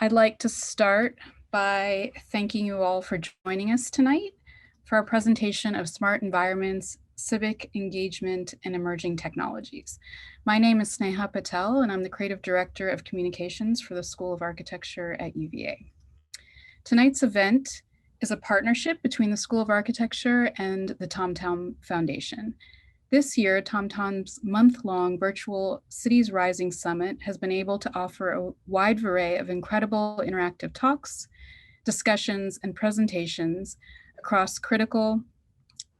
I'd like to start by thanking you all for joining us tonight for our presentation of Smart Environments, Civic Engagement, and Emerging Technologies. My name is Sneha Patel, and I'm the Creative Director of Communications for the School of Architecture at UVA. Tonight's event is a partnership between the School of Architecture and the TomTom Foundation. This year, TomTom's month-long virtual Cities Rising Summit has been able to offer a wide array of incredible interactive talks, discussions, and presentations across critical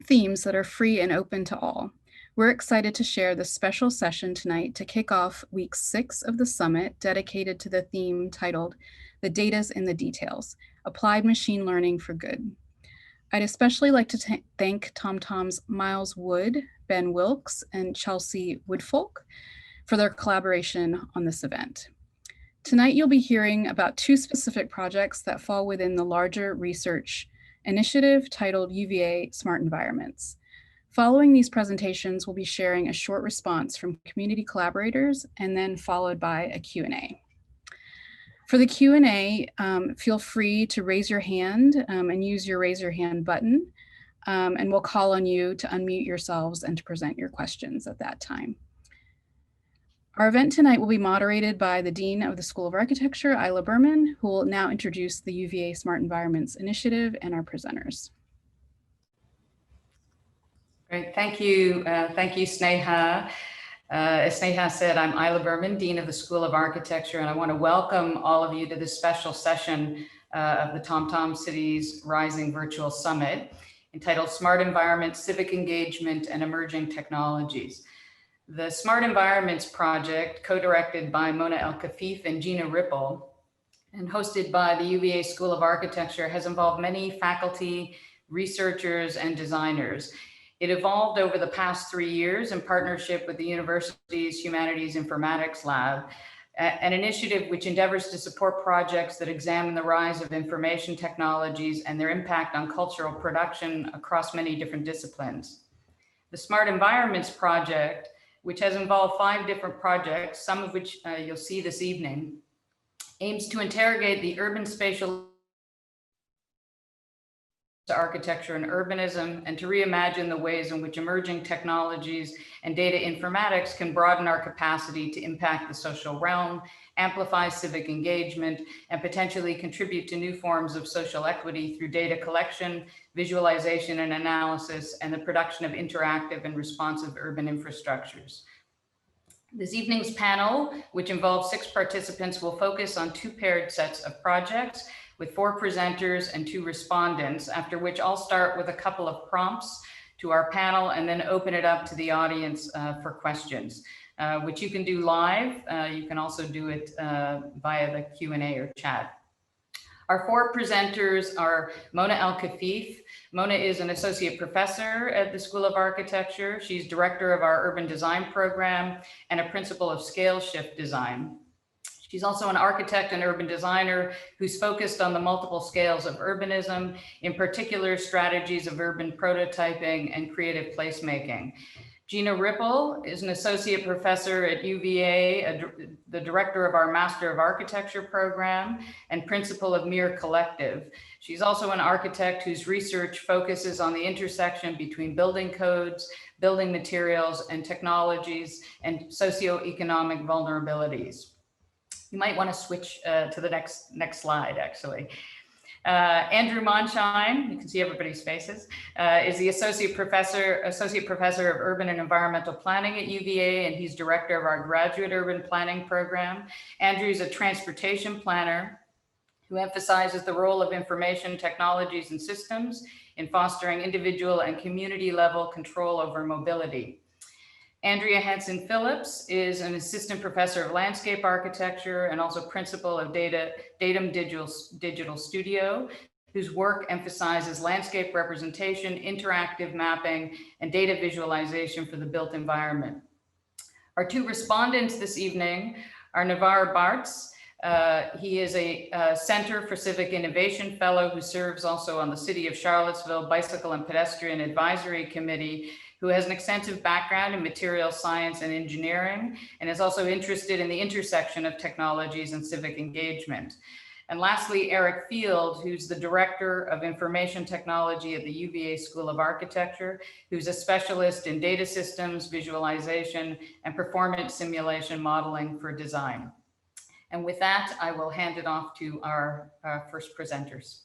themes that are free and open to all. We're excited to share this special session tonight to kick off week 6 of the summit, dedicated to the theme titled "The Data's in the Details: Applied Machine Learning for Good." I'd especially like to thank TomTom's Miles Wood, Ben Wilkes, and Chelsea Woodfolk for their collaboration on this event. Tonight, you'll be hearing about 2 specific projects that fall within the larger research initiative titled UVA Smart Environments. Following these presentations, we'll be sharing a short response from community collaborators and then followed by a Q&A. For the Q&A, feel free to raise your hand and use your raise your hand button, and we'll call on you to unmute yourselves and to present your questions at that time. Our event tonight will be moderated by the Dean of the School of Architecture, Ila Berman, who will now introduce the UVA Smart Environments Initiative and our presenters. Great, thank you Sneha. As Sneha said, I'm Ila Berman, Dean of the School of Architecture, and I want to welcome all of you to this special session of the TomTom Cities Rising Virtual Summit entitled Smart Environments, Civic Engagement, and Emerging Technologies. The Smart Environments project, co-directed by Mona El Khafif and Jeana Ripple, and hosted by the UVA School of Architecture, has involved many faculty, researchers, and designers. It evolved over the past 3 years in partnership with the university's Humanities Informatics Lab, an initiative which endeavors to support projects that examine the rise of information technologies and their impact on cultural production across many different disciplines. The Smart Environments project, which has involved 5 different projects, some of which you'll see this evening, aims to interrogate the urban spatial architecture and urbanism, and to reimagine the ways in which emerging technologies and data informatics can broaden our capacity to impact the social realm, amplify civic engagement, and potentially contribute to new forms of social equity through data collection, visualization and analysis, and the production of interactive and responsive urban infrastructures. This evening's panel, which involves 6 participants, will focus on 2 paired sets of projects with 4 presenters and 2 respondents, after which I'll start with a couple of prompts to our panel and then open it up to the audience for questions, which you can do live. You can also do it via the Q&A or chat. Our 4 presenters are Mona El Khafif. Mona is an associate professor at the School of Architecture. She's director of our urban design program and a principal of scale shift design. She's also an architect and urban designer who's focused on the multiple scales of urbanism, in particular strategies of urban prototyping and creative placemaking. Jeana Ripple is an associate professor at UVA, the director of our Master of Architecture program and principal of Mir Collective. She's also an architect whose research focuses on the intersection between building codes, building materials and technologies, and socioeconomic vulnerabilities. You might want to switch to the next slide, actually. Andrew Mondschein, you can see everybody's faces, is the associate professor of urban and environmental planning at UVA, and he's director of our graduate urban planning program. Andrew is a transportation planner who emphasizes the role of information technologies and systems in fostering individual and community level control over mobility. Andrea Hansen Phillips is an assistant professor of landscape architecture and also principal of Datum Digital Studio, whose work emphasizes landscape representation, interactive mapping, and data visualization for the built environment. Our 2 respondents this evening are Navarre Bartz. He is a Center for Civic Innovation Fellow who serves also on the City of Charlottesville Bicycle and Pedestrian Advisory Committee, who has an extensive background in material science and engineering, and is also interested in the intersection of technologies and civic engagement. And lastly, Eric Field, who's the Director of Information Technology at the UVA School of Architecture, who's a specialist in data systems, visualization, and performance simulation modeling for design. And with that, I will hand it off to our first presenters.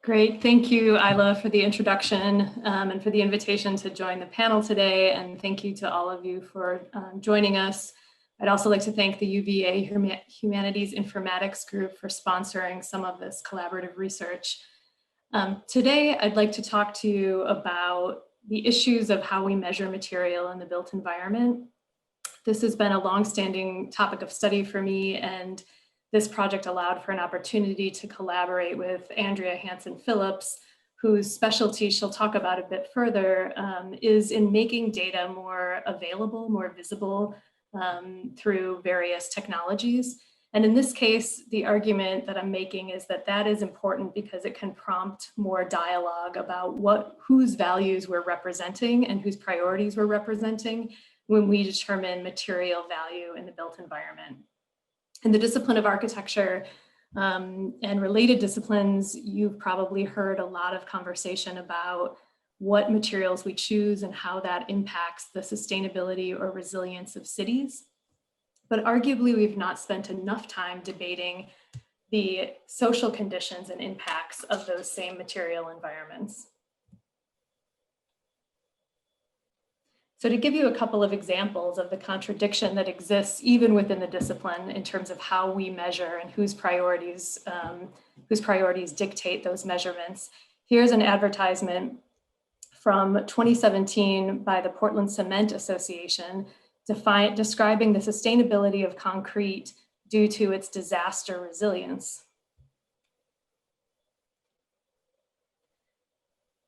Great, thank you, Ila, for the introduction and for the invitation to join the panel today. And thank you to all of you for joining us. I'd also like to thank the UVA Humanities Informatics Group for sponsoring some of this collaborative research. Today, I'd like to talk to you about the issues of how we measure material in the built environment. This has been a longstanding topic of study for me, and this project allowed for an opportunity to collaborate with Andrea, Hansen, Phillips, whose specialty she'll talk about a bit further is in making data more available, more visible through various technologies. And in this case, the argument that I'm making is that that is important because it can prompt more dialogue about whose values we're representing and whose priorities we're representing when we determine material value in the built environment. In the discipline of architecture and related disciplines, you've probably heard a lot of conversation about what materials we choose and how that impacts the sustainability or resilience of cities. But arguably, we've not spent enough time debating the social conditions and impacts of those same material environments. So to give you a couple of examples of the contradiction that exists even within the discipline in terms of how we measure and whose priorities dictate those measurements, here's an advertisement from 2017 by the Portland Cement Association describing the sustainability of concrete due to its disaster resilience.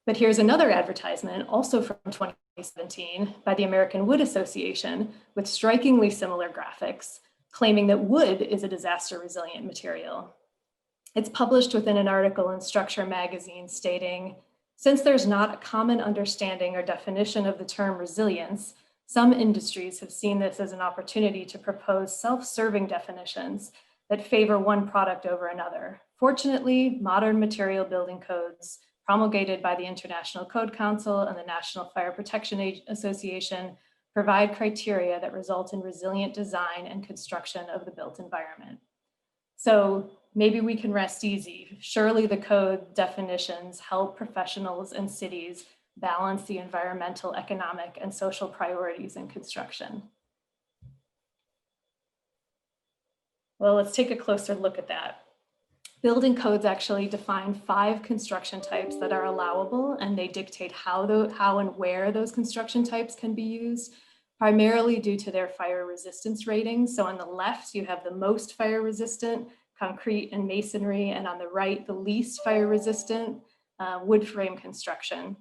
But here's another advertisement, also from 2017, by the American Wood Association, with strikingly similar graphics, claiming that wood is a disaster resilient material. It's published within an article in Structure magazine stating, since there's not a common understanding or definition of the term resilience, some industries have seen this as an opportunity to propose self-serving definitions that favor one product over another. Fortunately, modern material building codes promulgated by the International Code Council and the National Fire Protection Association provide criteria that result in resilient design and construction of the built environment. So maybe we can rest easy. Surely the code definitions help professionals and cities balance the environmental, economic, and social priorities in construction. Well, let's take a closer look at that. Building codes actually define 5 construction types that are allowable, and they dictate how and where those construction types can be used, primarily due to their fire resistance ratings. So on the left, you have the most fire resistant, concrete and masonry, and on the right, the least fire resistant, wood frame construction.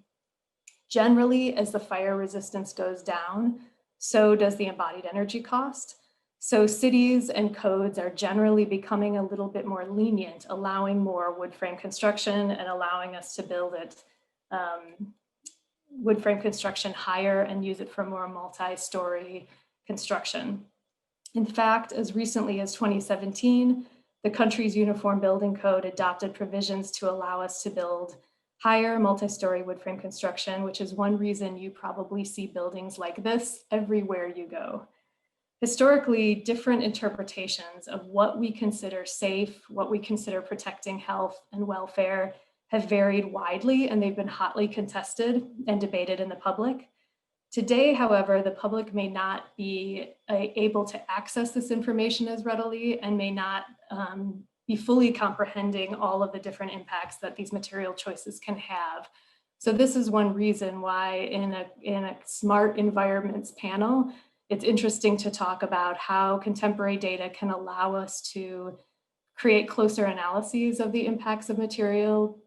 Generally, as the fire resistance goes down, so does the embodied energy cost. So cities and codes are generally becoming a little bit more lenient, allowing more wood frame construction and allowing us to build it wood frame construction higher and use it for more multi-story construction. In fact, as recently as 2017, the country's Uniform Building Code adopted provisions to allow us to build higher multi-story wood frame construction, which is one reason you probably see buildings like this everywhere you go. Historically, different interpretations of what we consider safe, what we consider protecting health and welfare have varied widely, and they've been hotly contested and debated in the public. Today, however, the public may not be able to access this information as readily and may not be fully comprehending all of the different impacts that these material choices can have. So this is one reason why in a smart environments panel, it's interesting to talk about how contemporary data can allow us to create closer analyses of the impacts of material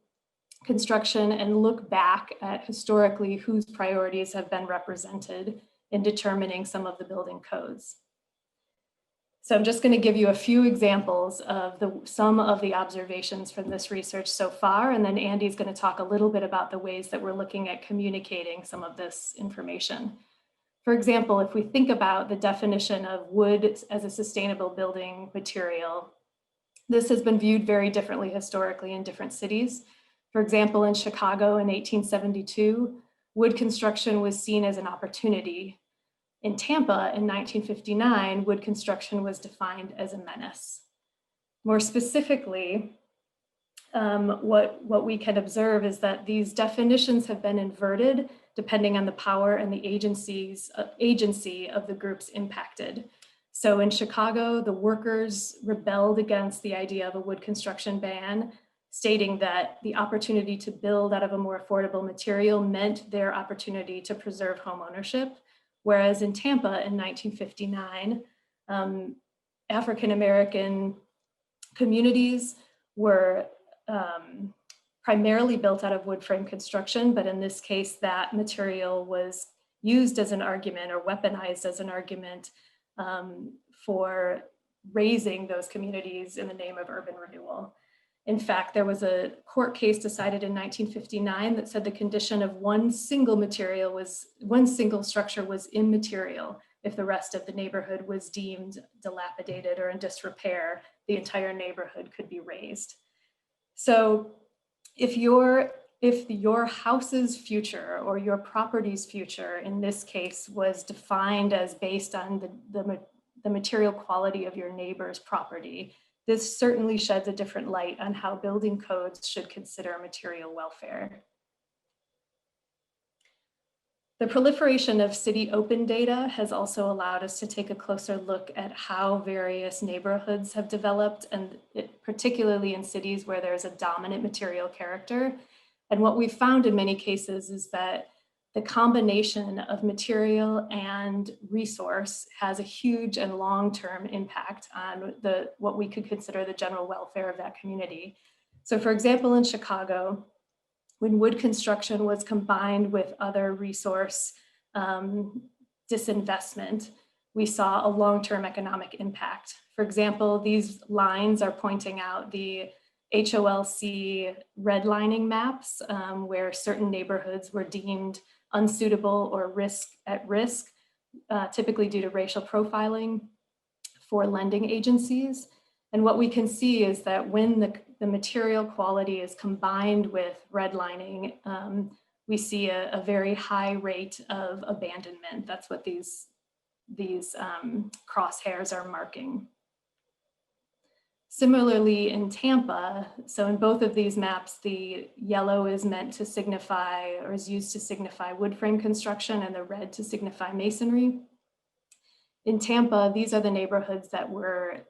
construction and look back at historically whose priorities have been represented in determining some of the building codes. So I'm just going to give you a few examples of some of the observations from this research so far, and then Andy's going to talk a little bit about the ways that we're looking at communicating some of this information. For example, if we think about the definition of wood as a sustainable building material, this has been viewed very differently historically in different cities. For example, in Chicago in 1872, wood construction was seen as an opportunity. In Tampa in 1959, wood construction was defined as a menace. More specifically, what we can observe is that these definitions have been inverted depending on the power and the agency of the groups impacted. So in Chicago, the workers rebelled against the idea of a wood construction ban, stating that the opportunity to build out of a more affordable material meant their opportunity to preserve home ownership. Whereas in Tampa in 1959, African-American communities were primarily built out of wood frame construction, but in this case, that material was used as an argument or weaponized as an argument for raising those communities in the name of urban renewal. In fact, there was a court case decided in 1959 that said the condition of one single structure was immaterial. If the rest of the neighborhood was deemed dilapidated or in disrepair, the entire neighborhood could be razed. So if your house's future or your property's future in this case was defined as based on the material quality of your neighbor's property, this certainly sheds a different light on how building codes should consider material welfare. The proliferation of city open data has also allowed us to take a closer look at how various neighborhoods have developed, and particularly in cities where there's a dominant material character. And what we've found in many cases is that the combination of material and resource has a huge and long-term impact on what we could consider the general welfare of that community. So for example, in Chicago, when wood construction was combined with other resource disinvestment, we saw a long-term economic impact. For example, these lines are pointing out the HOLC redlining maps where certain neighborhoods were deemed unsuitable or at risk, typically due to racial profiling for lending agencies. And what we can see is that when the material quality is combined with redlining, we see a very high rate of abandonment. That's what these crosshairs are marking. Similarly in Tampa, so in both of these maps, the yellow is meant to signify or is used to signify wood frame construction and the red to signify masonry. In Tampa, these are the neighborhoods that were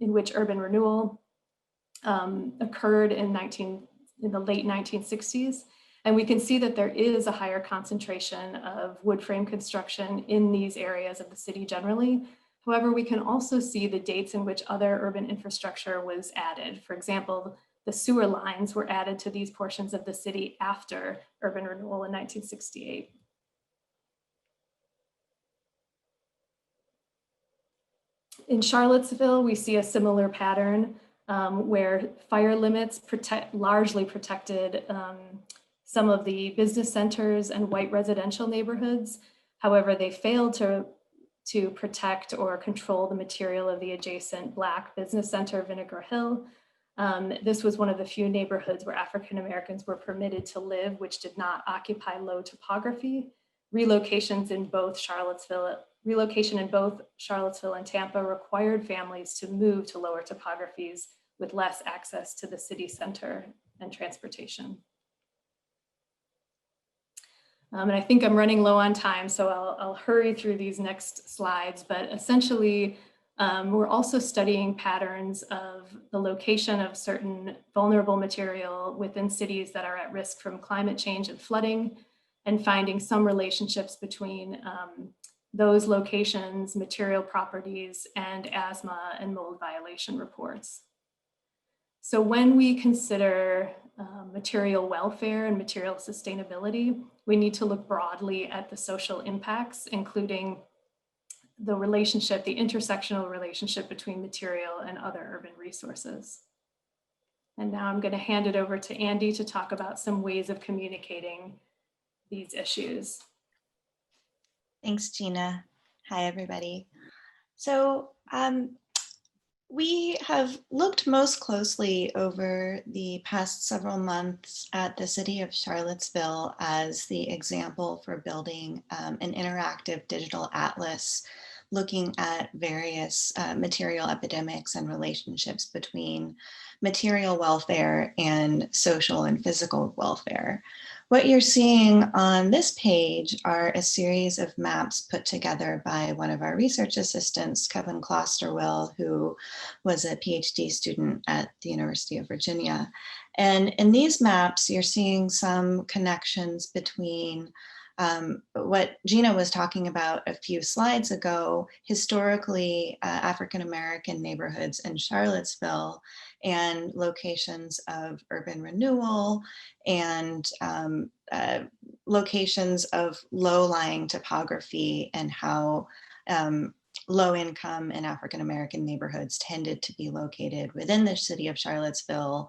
in which urban renewal occurred in the late 1960s. And we can see that there is a higher concentration of wood frame construction in these areas of the city generally. However, we can also see the dates in which other urban infrastructure was added. For example, the sewer lines were added to these portions of the city after urban renewal in 1968. In Charlottesville, we see a similar pattern where fire limits largely protected some of the business centers and white residential neighborhoods. However, they failed to protect or control the material of the adjacent Black business center, Vinegar Hill. This was one of the few neighborhoods where African Americans were permitted to live, which did not occupy low topography. Relocation in both Charlottesville and Tampa required families to move to lower topographies with less access to the city center and transportation. And I think I'm running low on time, so I'll hurry through these next slides, but essentially we're also studying patterns of the location of certain vulnerable material within cities that are at risk from climate change and flooding, and finding some relationships between those locations, material properties, and asthma and mold violation reports. So when we consider material welfare and material sustainability, we need to look broadly at the social impacts, including the relationship, the intersectional relationship between material and other urban resources. And now I'm going to hand it over to Andy to talk about some ways of communicating these issues. Thanks, Jeana. Hi, everybody. So we have looked most closely over the past several months at the city of Charlottesville as the example for building an interactive digital atlas looking at various material epidemics and relationships between material welfare and social and physical welfare. What you're seeing on this page are a series of maps put together by one of our research assistants, Kevin Klosterwill, who was a PhD student at the University of Virginia. And in these maps, you're seeing some connections between what Jeana was talking about a few slides ago, historically African-American neighborhoods in Charlottesville and locations of urban renewal and locations of low-lying topography and how low income and African-American neighborhoods tended to be located within the city of Charlottesville,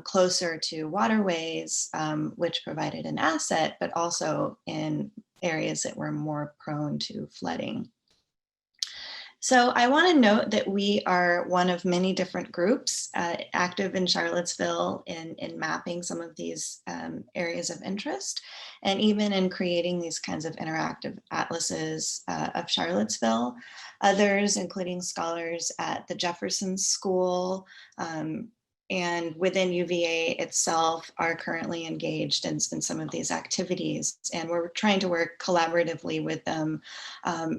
closer to waterways, which provided an asset, but also in areas that were more prone to flooding. So I want to note that we are one of many different groups active in Charlottesville in mapping some of these areas of interest, and even in creating these kinds of interactive atlases of Charlottesville. Others, including scholars at the Jefferson School, and within UVA itself, are currently engaged in some of these activities. And we're trying to work collaboratively with them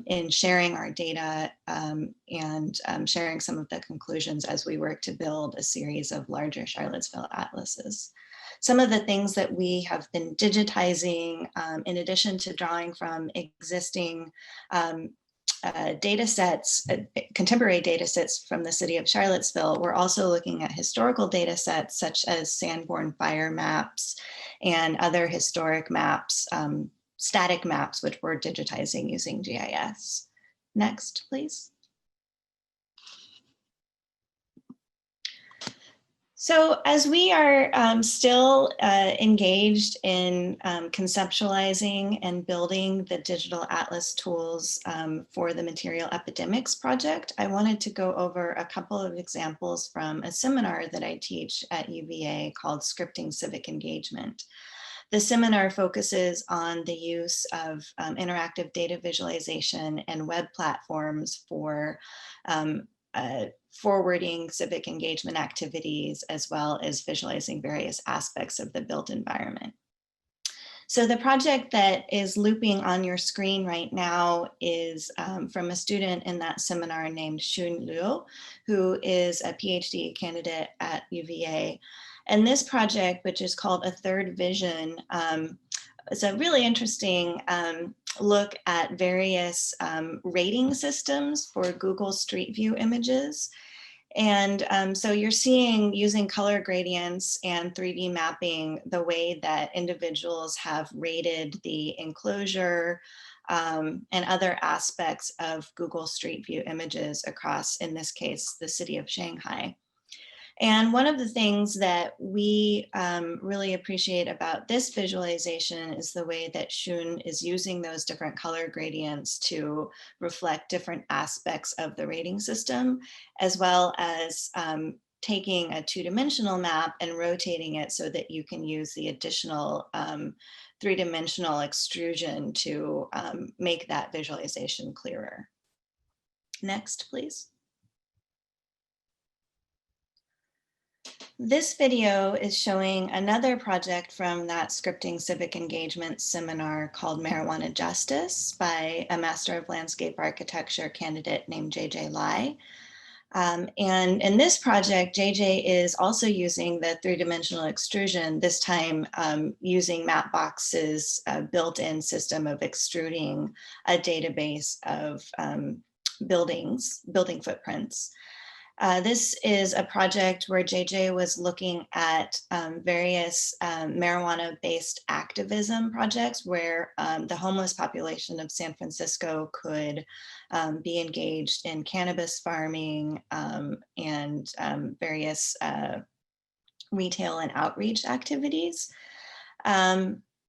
in sharing our data and sharing some of the conclusions as we work to build a series of larger Charlottesville atlases. Some of the things that we have been digitizing, in addition to drawing from existing data sets, contemporary data sets from the city of Charlottesville, we're also looking at historical data sets such as Sanborn fire maps and other historic maps, static maps, which we're digitizing using GIS. Next, please. So as we are still engaged in conceptualizing and building the digital atlas tools for the Material Epidemics Project, I wanted to go over a couple of examples from a seminar that I teach at UVA called Scripting Civic Engagement. The seminar focuses on the use of interactive data visualization and web platforms for forwarding civic engagement activities, as well as visualizing various aspects of the built environment. So the project that is looping on your screen right now is from a student in that seminar named Xun Liu, who is a PhD candidate at UVA. And this project, which is called A Third Vision, is a really interesting look at various rating systems for Google Street View images. And so you're seeing, using color gradients and 3D mapping, the way that individuals have rated the enclosure and other aspects of Google Street View images across, in this case, the city of Shanghai. And one of the things that we really appreciate about this visualization is the way that Xun is using those different color gradients to reflect different aspects of the rating system, as well as taking a two-dimensional map and rotating it so that you can use the additional three-dimensional extrusion to make that visualization clearer. Next, please. This video is showing another project from that Scripting Civic Engagement seminar called Marijuana Justice by a Master of Landscape Architecture candidate named JJ Lai. And in this project, JJ is also using the three-dimensional extrusion, this time using Mapbox's built-in system of extruding a database of building footprints. This is a project where JJ was looking at various marijuana-based activism projects where the homeless population of San Francisco could be engaged in cannabis farming and various retail and outreach activities.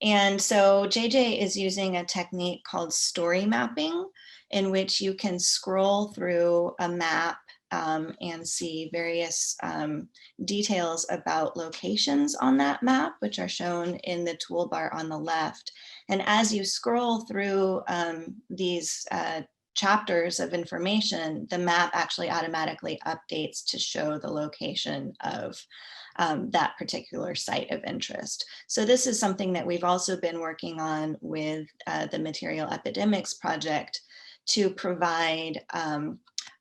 And so JJ is using a technique called story mapping, in which you can scroll through a map and see various details about locations on that map, which are shown in the toolbar on the left. And as you scroll through these chapters of information, the map actually automatically updates to show the location of that particular site of interest. So this is something that we've also been working on with the Material Epidemics Project to provide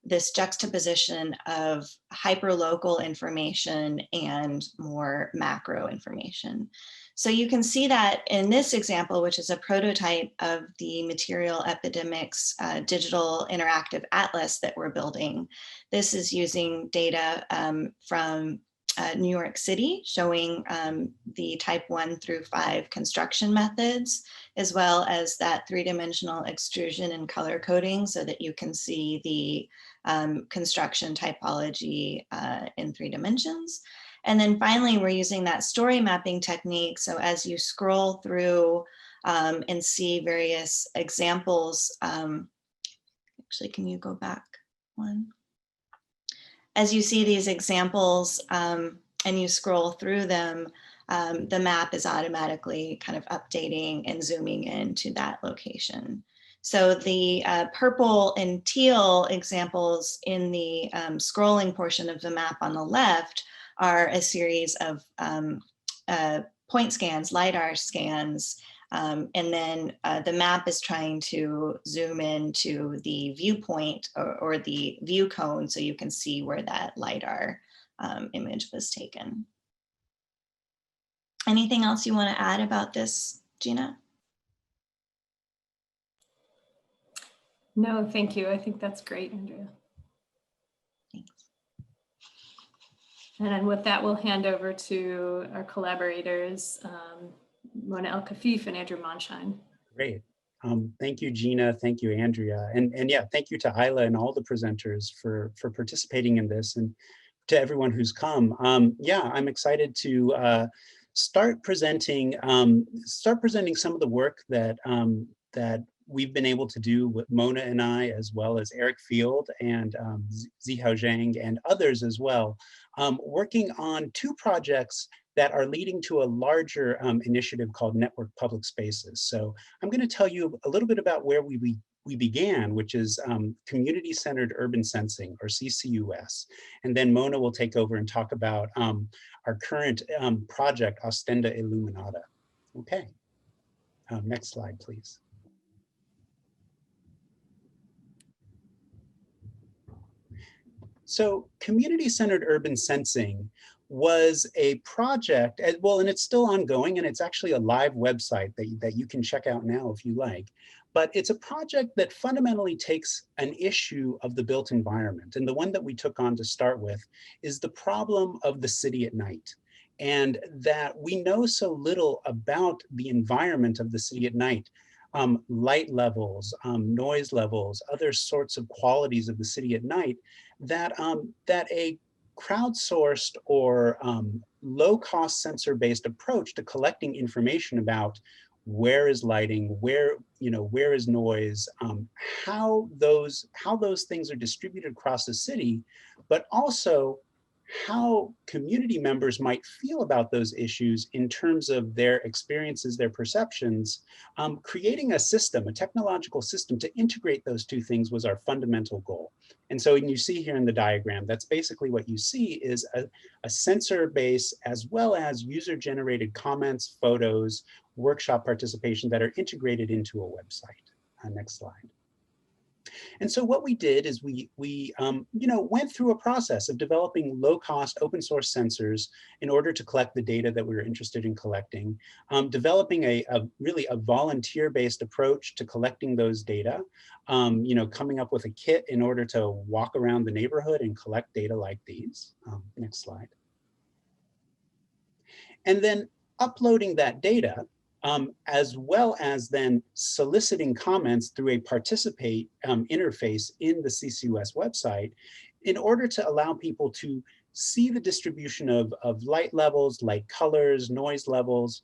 this juxtaposition of hyperlocal information and more macro information. So you can see that in this example, which is a prototype of the Material Epidemics digital interactive atlas that we're building. This is using data from New York City, showing the type 1 through 5 construction methods, as well as that three-dimensional extrusion and color coding so that you can see the construction typology in 3 dimensions. And then finally, we're using that story mapping technique. So as you scroll through and see various examples, actually, can you go back one? As you see these examples and you scroll through them, the map is automatically kind of updating and zooming into that location. So the purple and teal examples in the scrolling portion of the map on the left are a series of point scans, LiDAR scans, and then the map is trying to zoom into the viewpoint or the view cone so you can see where that LiDAR image was taken. Anything else you want to add about this, Jeana? No, thank you. I think that's great, Andrea. Thanks. And then with that, we'll hand over to our collaborators, Mona Khafif and Andrew Mondschein. Great. Thank you, Jeana. Thank you, Andrea. And yeah, thank you to Ila and all the presenters for participating in this, and to everyone who's come. Yeah, I'm excited to start presenting some of the work that that we've been able to do with Mona and I, as well as Eric Field and Zihao Zhang and others as well, working on 2 projects that are leading to a larger initiative called Network Public Spaces. So I'm going to tell you a little bit about where we began, which is Community-Centered Urban Sensing, or CCUS. And then Mona will take over and talk about our current project, Ostenda Illuminata. Okay, next slide, please. So community-centered urban sensing was a project, well, and it's still ongoing, and it's actually a live website that you can check out now if you like. But it's a project that fundamentally takes an issue of the built environment. And the one that we took on to start with is the problem of the city at night. And that we know so little about the environment of the city at night. Light levels, noise levels, other sorts of qualities of the city at night, that a crowdsourced or low-cost sensor-based approach to collecting information about where is lighting, where is noise, how those things are distributed across the city, but also how community members might feel about those issues in terms of their experiences, their perceptions. Creating a system, a technological system to integrate those 2 things was our fundamental goal. And so you see here in the diagram, that's basically what you see is a sensor base as well as user-generated comments, photos, workshop participation that are integrated into a website. Next slide. And so what we did is we went through a process of developing low-cost open source sensors in order to collect the data that we were interested in collecting, developing really a volunteer-based approach to collecting those data, coming up with a kit in order to walk around the neighborhood and collect data like these. Next slide. And then uploading that data, as well as then soliciting comments through a participate interface in the CCUS website in order to allow people to see the distribution of light levels, light colors, noise levels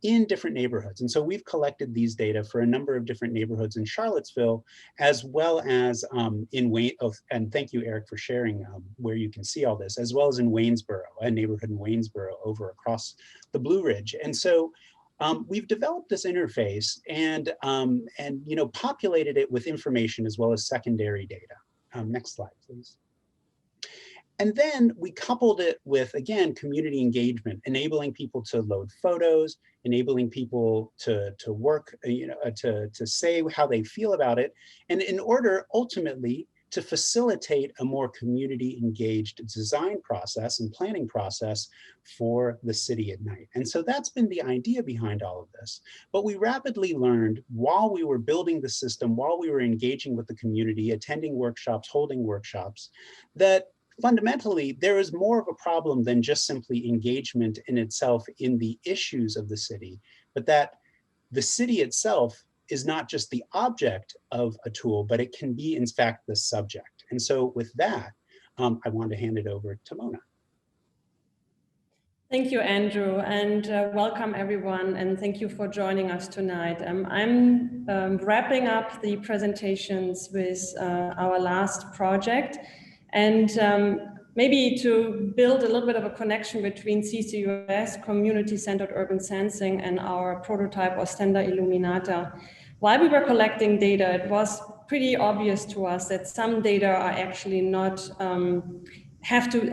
in different neighborhoods. And so we've collected these data for a number of different neighborhoods in Charlottesville, as well as in Wayne, and thank you, Eric, for sharing where you can see all this, as well as in Waynesboro, a neighborhood in Waynesboro over across the Blue Ridge. And so we've developed this interface and populated it with information as well as secondary data. Next slide, please. And then we coupled it with, again, community engagement, enabling people to load photos, enabling people to work, to say how they feel about it, and in order ultimately to facilitate a more community engaged design process and planning process for the city at night. And so that's been the idea behind all of this. But we rapidly learned while we were building the system, while we were engaging with the community, attending workshops, holding workshops, that fundamentally, there is more of a problem than just simply engagement in itself in the issues of the city, but that the city itself is not just the object of a tool, but it can be in fact the subject. And so with that, I want to hand it over to Mona. Thank you, Andrew, and welcome everyone, and thank you for joining us tonight. I'm wrapping up the presentations with our last project, and maybe to build a little bit of a connection between CCUS, community-centered urban sensing, and our prototype Ostenda illuminata. While we were collecting data, it was pretty obvious to us that some data are actually not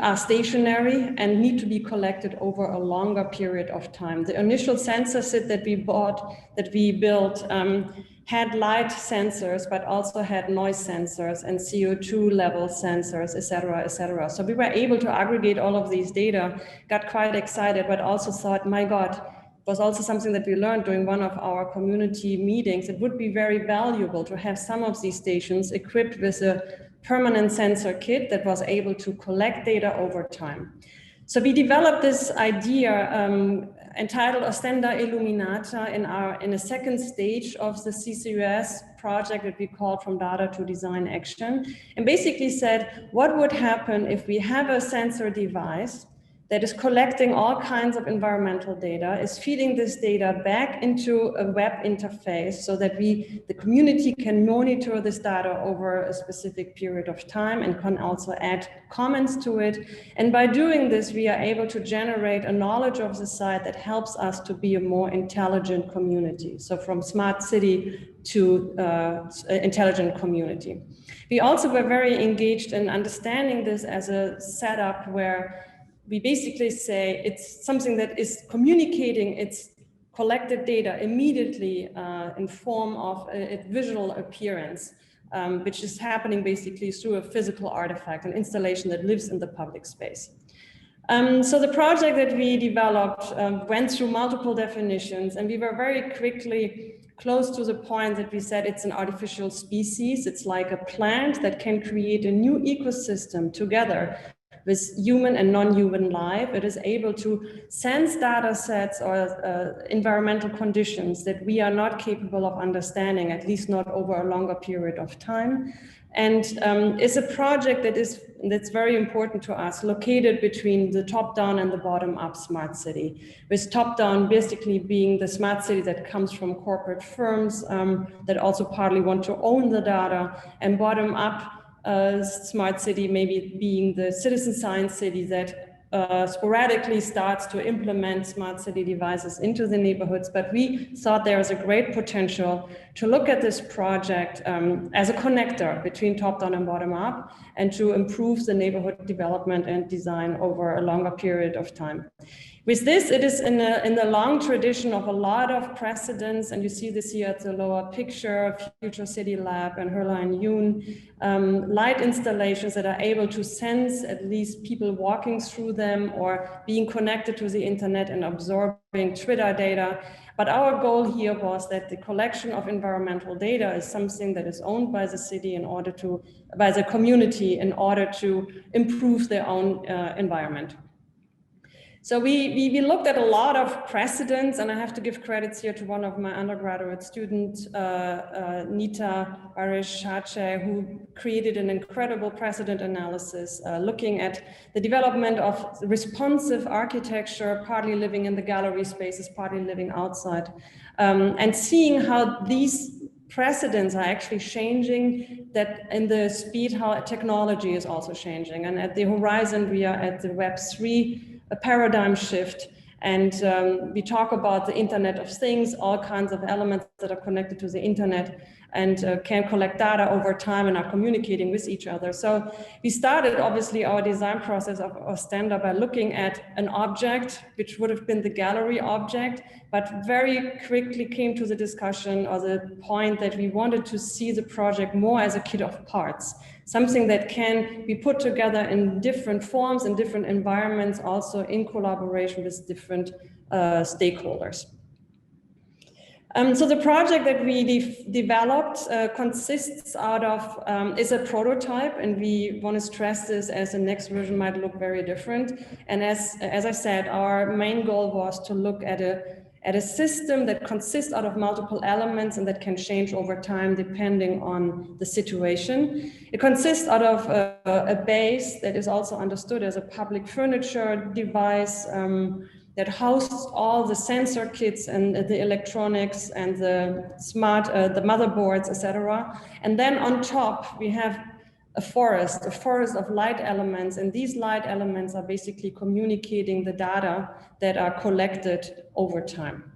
are stationary and need to be collected over a longer period of time. The initial sensor set that we built had light sensors, but also had noise sensors and CO2 level sensors, et cetera, et cetera. So we were able to aggregate all of these data, got quite excited, but also thought, my God, it was also something that we learned during one of our community meetings. It would be very valuable to have some of these stations equipped with a permanent sensor kit that was able to collect data over time. So we developed this idea entitled Ostenda Illuminata in a second stage of the CCUS project that we called From Data to Design Action, and basically said, what would happen if we have a sensor device that is collecting all kinds of environmental data, is feeding this data back into a web interface so that the community can monitor this data over a specific period of time and can also add comments to it. And by doing this, we are able to generate a knowledge of the site that helps us to be a more intelligent community. So from smart city to intelligent community. We also were very engaged in understanding this as a setup where we basically say it's something that is communicating its collected data immediately in form of a visual appearance, which is happening basically through a physical artifact, an installation that lives in the public space. So the project that we developed went through multiple definitions, and we were very quickly close to the point that we said it's an artificial species. It's like a plant that can create a new ecosystem together with human and non-human life. It is able to sense data sets or environmental conditions that we are not capable of understanding, at least not over a longer period of time. And it's a project that's very important to us, located between the top-down and the bottom-up smart city, with top-down basically being the smart city that comes from corporate firms that also partly want to own the data, and bottom-up smart city maybe being the citizen science city that sporadically starts to implement smart city devices into the neighborhoods. But we thought there was a great potential to look at this project as a connector between top-down and bottom-up, and to improve the neighborhood development and design over a longer period of time. With this, it is in the long tradition of a lot of precedents, and you see this here at the lower picture, Future City Lab and Hurla and Yoon, light installations that are able to sense at least people walking through them or being connected to the internet and absorbing Twitter data. But our goal here was that the collection of environmental data is something that is owned by the city by the community in order to improve their own environment. So we looked at a lot of precedents, and I have to give credits here to one of my undergraduate students, Nita Arish-Shache, who created an incredible precedent analysis, looking at the development of responsive architecture, partly living in the gallery spaces, partly living outside, and seeing how these precedents are actually changing, that in the speed how technology is also changing. And at the horizon, we are at the Web3, a paradigm shift. And we talk about the Internet of Things, all kinds of elements that are connected to the Internet and can collect data over time and are communicating with each other. So we started obviously our design process of Ostenda by looking at an object, which would have been the gallery object, but very quickly came to the discussion or the point that we wanted to see the project more as a kit of parts, something that can be put together in different forms and different environments, also in collaboration with different stakeholders. So the project that we developed consists out of, is a prototype, and we want to stress this as the next version might look very different. And as I said, our main goal was to look at a system that consists out of multiple elements and that can change over time depending on the situation. It consists out of a base that is also understood as a public furniture device that hosts all the sensor kits and the electronics and the smart, the motherboards, etc. And then on top, we have a forest of light elements. And these light elements are basically communicating the data that are collected over time.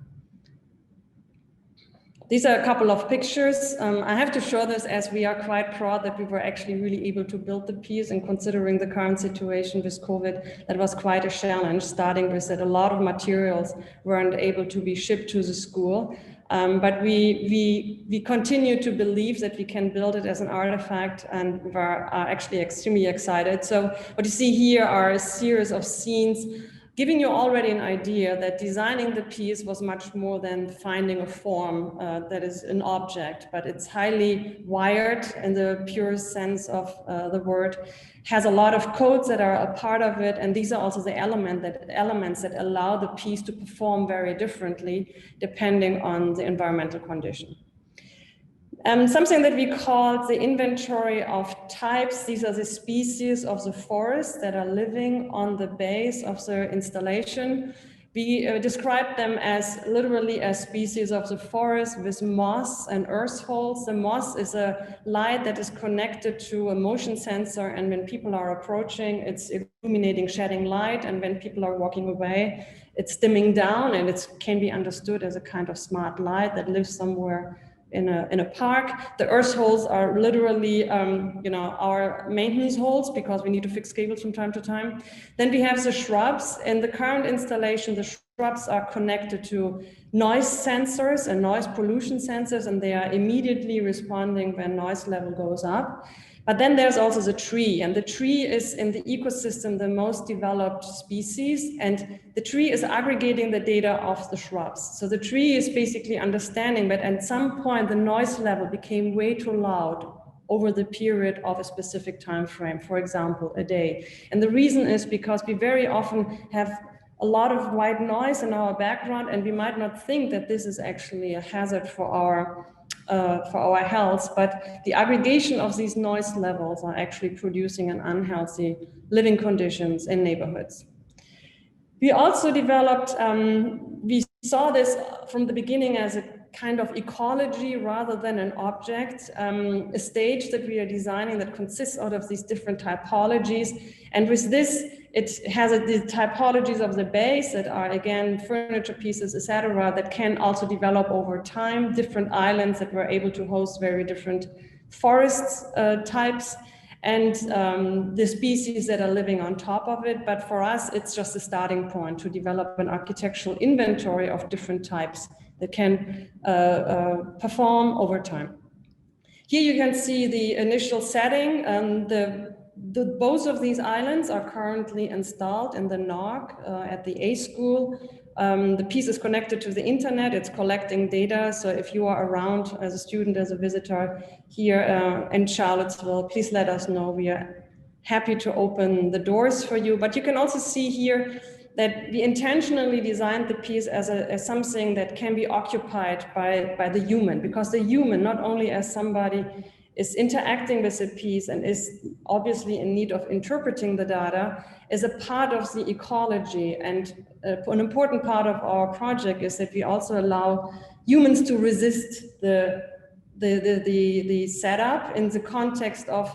These are a couple of pictures. I have to show this as we are quite proud that we were actually really able to build the piece, and considering the current situation with COVID, that was quite a challenge, starting with that a lot of materials weren't able to be shipped to the school. But we continue to believe that we can build it as an artifact, and we're actually extremely excited. So what you see here are a series of scenes giving you already an idea that designing the piece was much more than finding a form that is an object, but it's highly wired in the purest sense of the word, has a lot of codes that are a part of it, and these are also the elements that allow the piece to perform very differently depending on the environmental condition. Something that we call the inventory of types. These are the species of the forest that are living on the base of the installation. We describe them as literally as species of the forest with moss and earth holes. The moss is a light that is connected to a motion sensor, and when people are approaching, it's illuminating, shedding light, and when people are walking away, it's dimming down, and it can be understood as a kind of smart light that lives somewhere in a park. The earth holes are literally, our maintenance holes, because we need to fix cables from time to time. Then we have the shrubs. In the current installation, the shrubs are connected to noise sensors and noise pollution sensors, and they are immediately responding when noise level goes up. But then there's also the tree, and the tree is in the ecosystem the most developed species, and the tree is aggregating the data of the shrubs. So the tree is basically understanding that at some point the noise level became way too loud over the period of a specific time frame, for example, a day. And the reason is because we very often have a lot of white noise in our background, and we might not think that this is actually a hazard for our health, but the aggregation of these noise levels are actually producing an unhealthy living conditions in neighborhoods. We also developed, we saw this from the beginning as a kind of ecology rather than an object, a stage that we are designing that consists out of these different typologies. And with this, it has the typologies of the base that are, again, furniture pieces, etc., that can also develop over time, different islands that were able to host very different forest types, and the species that are living on top of it. But for us, it's just a starting point to develop an architectural inventory of different types that can perform over time. Here you can see the initial setting. Both of these islands are currently installed in the NOC at the A school. The piece is connected to the internet, it's collecting data. So if you are around as a student, as a visitor here in Charlottesville, please let us know. We are happy to open the doors for you. But you can also see here that we intentionally designed the piece as something that can be occupied by the human, because the human, not only as somebody is interacting with the piece and is obviously in need of interpreting the data, is a part of the ecology. And an important part of our project is that we also allow humans to resist the setup in the context of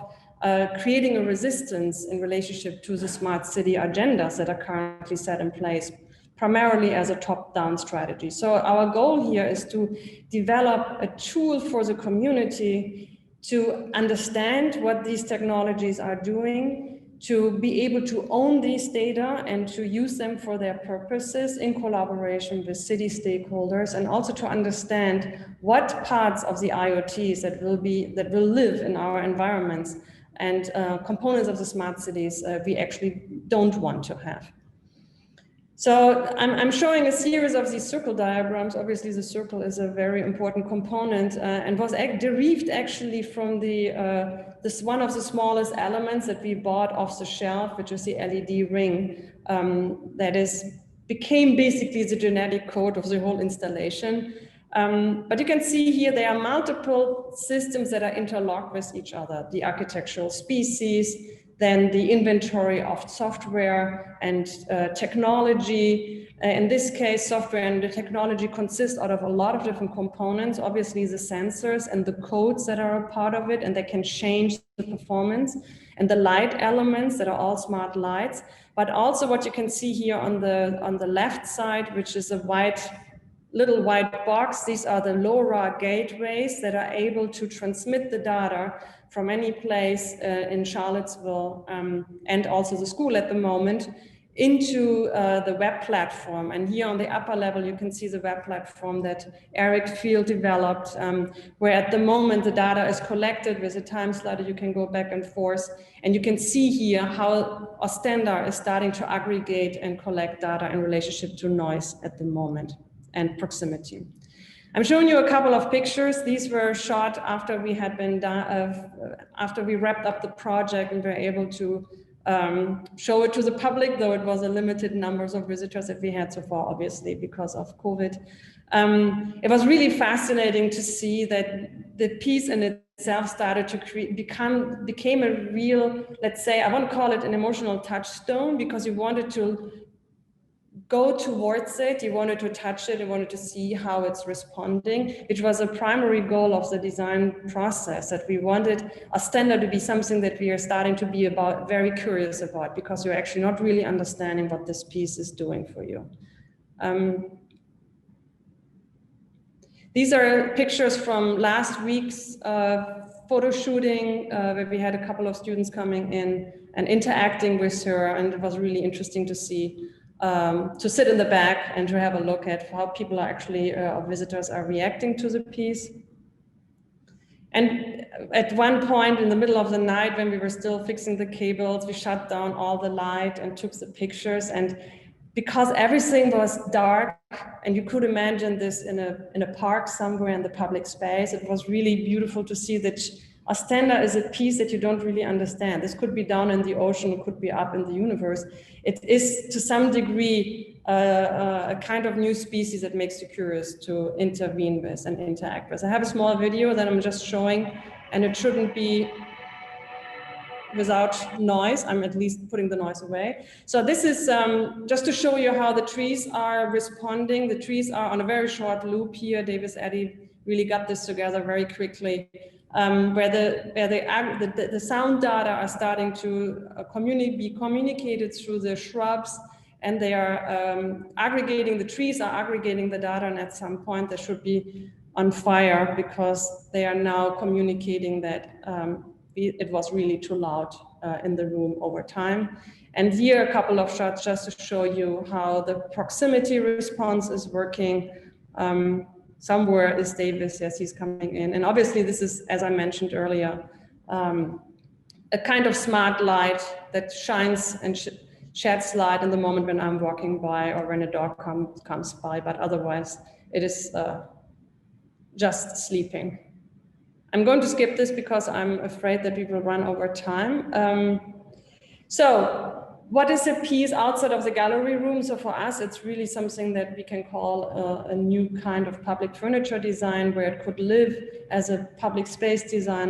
creating a resistance in relationship to the smart city agendas that are currently set in place, primarily as a top-down strategy. So our goal here is to develop a tool for the community to understand what these technologies are doing, to be able to own these data and to use them for their purposes in collaboration with city stakeholders, and also to understand what parts of the IoTs that will live in our environments and components of the smart cities we actually don't want to have. So I'm showing a series of these circle diagrams. Obviously, the circle is a very important component and was derived actually from this one of the smallest elements that we bought off the shelf, which is the LED ring became basically the genetic code of the whole installation. But you can see here there are multiple systems that are interlocked with each other: the architectural species, then the inventory of software and technology. In this case, software and the technology consist out of a lot of different components, obviously the sensors and the codes that are a part of it, and they can change the performance, and the light elements that are all smart lights. But also what you can see here on the left side, which is a little white box, these are the Lora Gateways that are able to transmit the data from any place in Charlottesville and also the school at the moment into the web platform. And here on the upper level, you can see the web platform that Eric Field developed, where at the moment the data is collected with a time slider. You can go back and forth, and you can see here how Ostenda is starting to aggregate and collect data in relationship to noise at the moment and proximity. I'm showing you a couple of pictures. These were shot after we had been after we wrapped up the project and were able to show it to the public, though it was a limited numbers of visitors that we had so far, obviously, because of COVID. It was really fascinating to see that the piece in itself started to became a real, let's say, I want to call it an emotional touchstone, because you wanted to go towards it, you wanted to touch it, you wanted to see how it's responding, which was a primary goal of the design process, that we wanted Ostenda to be something that we are starting to be very curious about, because you're actually not really understanding what this piece is doing for you. These are pictures from last week's photo shooting, where we had a couple of students coming in and interacting with her, and it was really interesting to see, to sit in the back and to have a look at how people are actually, visitors are reacting to the piece. And at one point in the middle of the night, when we were still fixing the cables, we shut down all the light and took the pictures. And because everything was dark, and you could imagine this in a park somewhere in the public space, it was really beautiful to see that Ostenda is a piece that you don't really understand. This could be down in the ocean, it could be up in the universe. It is to some degree a kind of new species that makes you curious to intervene with and interact with. I have a small video that I'm just showing, and it shouldn't be without noise. I'm at least putting the noise away. So this is just to show you how the trees are responding. The trees are on a very short loop here. Davis Eddy really got this together very quickly, where the sound data are starting to be communicated through the shrubs, and they are aggregating, the trees are aggregating the data, and at some point they should be on fire because they are now communicating that it was really too loud in the room over time. And here a couple of shots just to show you how the proximity response is working. Somewhere is Davis, yes, he's coming in. And obviously this is, as I mentioned earlier, a kind of smart light that shines and sheds light in the moment when I'm walking by or when a dog comes by, but otherwise it is just sleeping. I'm going to skip this because I'm afraid that we will run over time. So what is a piece outside of the gallery room? So for us, it's really something that we can call a new kind of public furniture design, where it could live as a public space design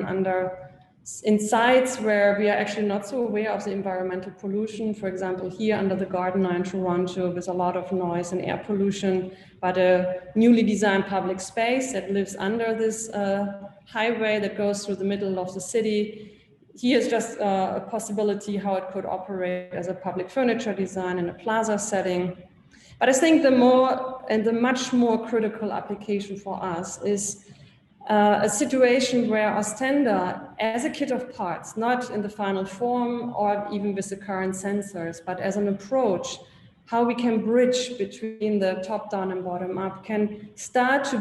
in sites where we are actually not so aware of the environmental pollution. For example, here under the Gardener in Toronto, with a lot of noise and air pollution, but a newly designed public space that lives under this highway that goes through the middle of the city. Here's just a possibility how it could operate as a public furniture design in a plaza setting. But I think the much more critical application for us is a situation where Ostenda, as a kit of parts, not in the final form or even with the current sensors, but as an approach, how we can bridge between the top-down and bottom-up, can start to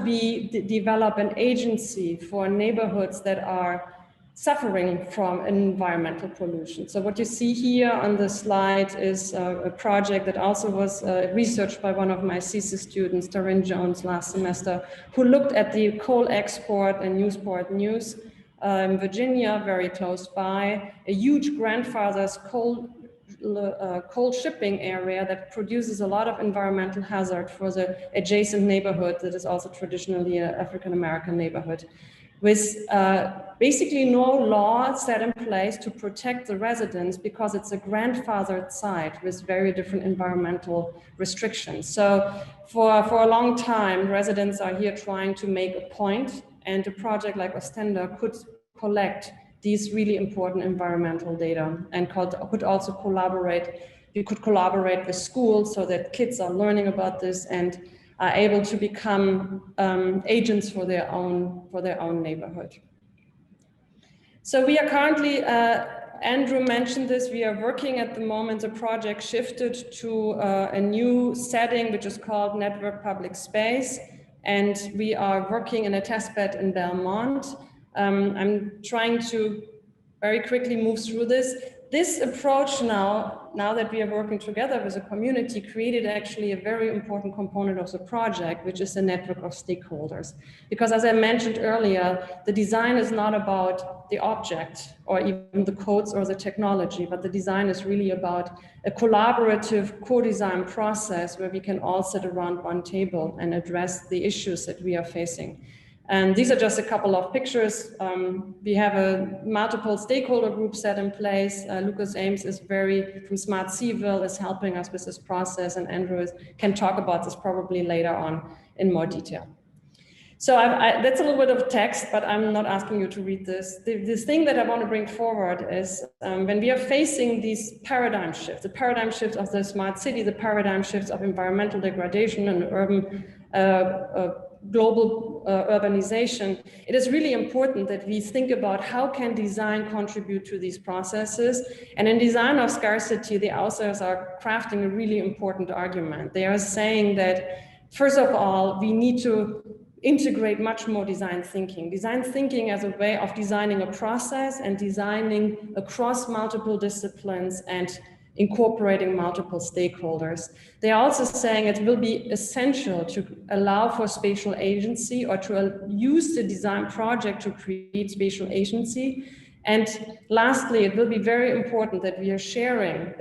develop an agency for neighborhoods that are suffering from environmental pollution. So what you see here on the slide is a project that also was researched by one of my thesis students, Taryn Jones, last semester, who looked at the coal export and Newsport News in Virginia, very close by, a huge grandfather's coal shipping area that produces a lot of environmental hazard for the adjacent neighborhood that is also traditionally an African-American neighborhood, with basically no law set in place to protect the residents because it's a grandfathered site with very different environmental restrictions. So for a long time, residents are here trying to make a point, and a project like Ostenda could collect these really important environmental data and could also collaborate. We could collaborate with schools so that kids are learning about this and are able to become agents for their own neighborhood. So we are currently, Andrew mentioned this, we are working at the moment, the project shifted to a new setting, which is called Network Public Space. And we are working in a testbed in Belmont. I'm trying to very quickly move through this. This approach now that we are working together with a community, created actually a very important component of the project, which is a network of stakeholders. Because as I mentioned earlier, the design is not about the object or even the codes or the technology, but the design is really about a collaborative co-design process where we can all sit around one table and address the issues that we are facing. And these are just a couple of pictures. We have a multiple stakeholder group set in place. Lucas Ames is from Smart Civil is helping us with this process, and Andrew can talk about this probably later on in more detail. So that's a little bit of text, but I'm not asking you to read this. This thing that I want to bring forward is when we are facing these paradigm shifts, the paradigm shifts of the smart city, the paradigm shifts of environmental degradation and urban global urbanization, it is really important that we think about how can design contribute to these processes. And in design of scarcity, the authors are crafting a really important argument. They are saying that, first of all, we need to integrate much more design thinking as a way of designing a process and designing across multiple disciplines and incorporating multiple stakeholders. They are also saying it will be essential to allow for spatial agency, or to use the design project to create spatial agency. And lastly, it will be very important that we are sharing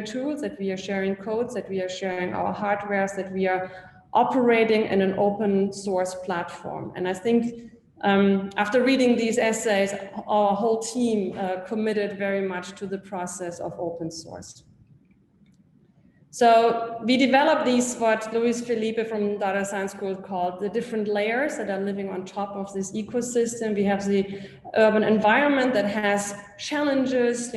tools, that we are sharing codes, that we are sharing our hardwares, that we are operating in an open source platform. And I think after reading these essays, our whole team committed very much to the process of open source. So we developed these, what Luis Felipe from Data Science School called the different layers that are living on top of this ecosystem. We have the urban environment that has challenges,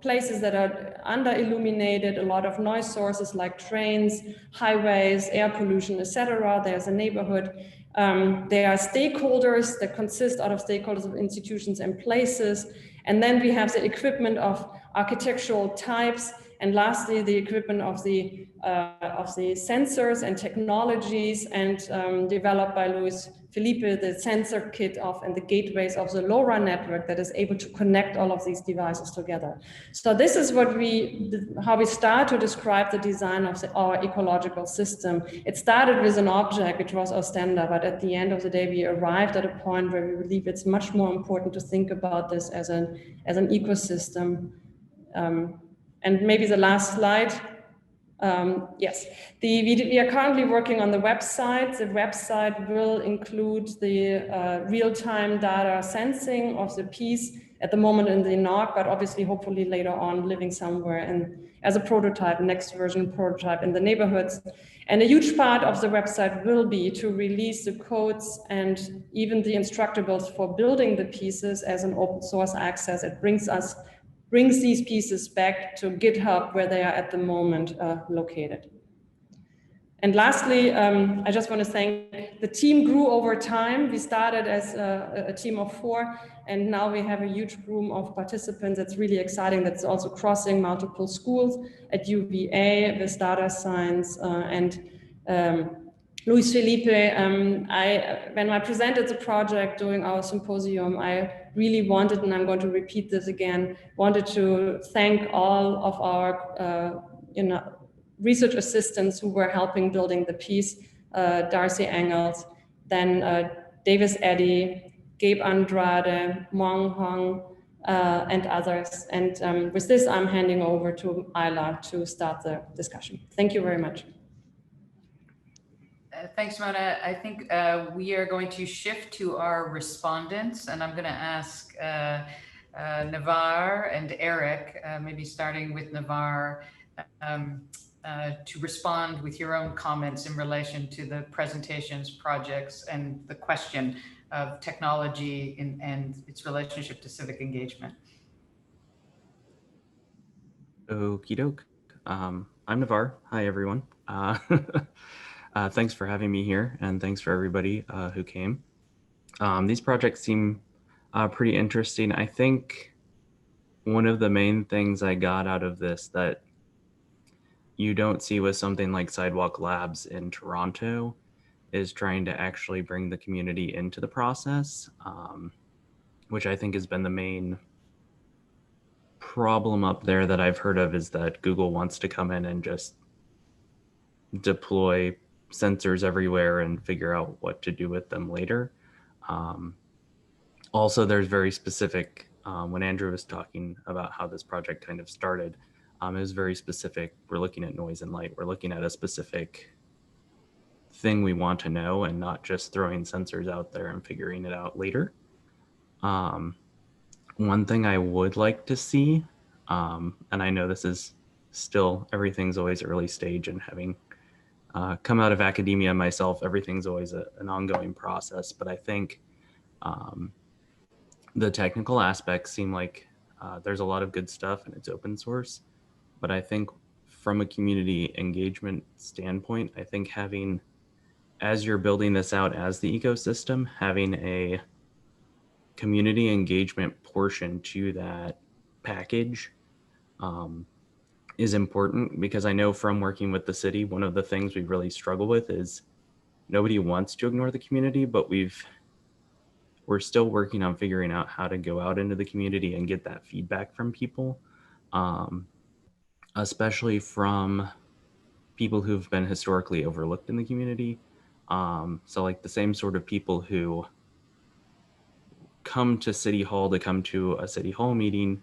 places that are under illuminated, a lot of noise sources like trains, highways, air pollution, etc. There's a neighborhood. There are stakeholders that consist out of stakeholders of institutions and places. And then we have the equipment of architectural types. And lastly, the equipment of the sensors and technologies, and developed by Luis Felipe, the sensor kit and the gateways of the Lora network that is able to connect all of these devices together. So this is how we start to describe the design of our ecological system. It started with an object, which was Ostenda, but at the end of the day, we arrived at a point where we believe it's much more important to think about this as an ecosystem. And maybe the last slide. Yes, we are currently working on the website. The website will include the real-time data sensing of the piece at the moment in the NOC, but obviously hopefully later on living somewhere and as a prototype, next version prototype in the neighborhoods. And a huge part of the website will be to release the codes and even the instructables for building the pieces as an open source access. It brings these pieces back to GitHub where they are at the moment located. And lastly, I just want to thank the team grew over time. We started as a team of 4, and now we have a huge room of participants. That's really exciting. That's also crossing multiple schools at UVA with data science and Luis Felipe. When I presented the project during our symposium, I really wanted, and I'm going to repeat this again, wanted to thank all of our research assistants who were helping building the piece, Darcy Engels, then Davis Eddy, Gabe Andrade, Mong Hong, and others. And with this, I'm handing over to Ila to start the discussion. Thank you very much. Thanks, Mona. I think we are going to shift to our respondents, and I'm going to ask Navar and Eric, maybe starting with Navar, to respond with your own comments in relation to the presentations, projects, and the question of technology and its relationship to civic engagement. Okie doke. I'm Navar. Hi, everyone. Thanks for having me here, and thanks for everybody who came. These projects seem pretty interesting. I think one of the main things I got out of this that you don't see with something like Sidewalk Labs in Toronto is trying to actually bring the community into the process, which I think has been the main problem up there that I've heard of, is that Google wants to come in and just deploy sensors everywhere and figure out what to do with them later. Also, there's very specific, when Andrew was talking about how this project kind of started, it was very specific. We're looking at noise and light. We're looking at a specific thing we want to know and not just throwing sensors out there and figuring it out later. One thing I would like to see, and I know this is still, everything's always early stage, and having come out of academia myself, everything's always an ongoing process, but I think the technical aspects seem like there's a lot of good stuff and it's open source. But I think from a community engagement standpoint, I think having, as you're building this out as the ecosystem, having a community engagement portion to that package is important, because I know from working with the city, one of the things we really struggle with is nobody wants to ignore the community, but we're still working on figuring out how to go out into the community and get that feedback from people. Especially from people who've been historically overlooked in the community. So like the same sort of people who come to City Hall to come to a City Hall meeting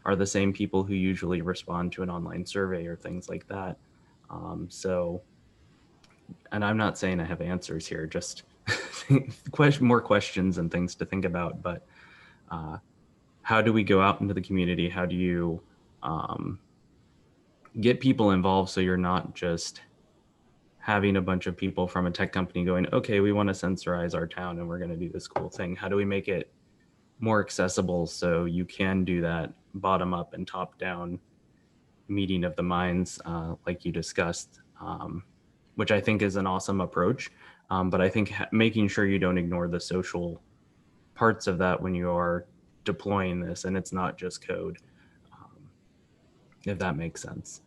are the same people who usually respond to an online survey or things like that. So, and I'm not saying I have answers here, just more questions and things to think about, but how do we go out into the community? How do you get people involved so you're not just having a bunch of people from a tech company going, okay, we want to sensorize our town and we're going to do this cool thing. How do we make it more accessible so you can do that bottom up and top down meeting of the minds like you discussed, which I think is an awesome approach. But I think making sure you don't ignore the social parts of that when you are deploying this, and it's not just code, if that makes sense.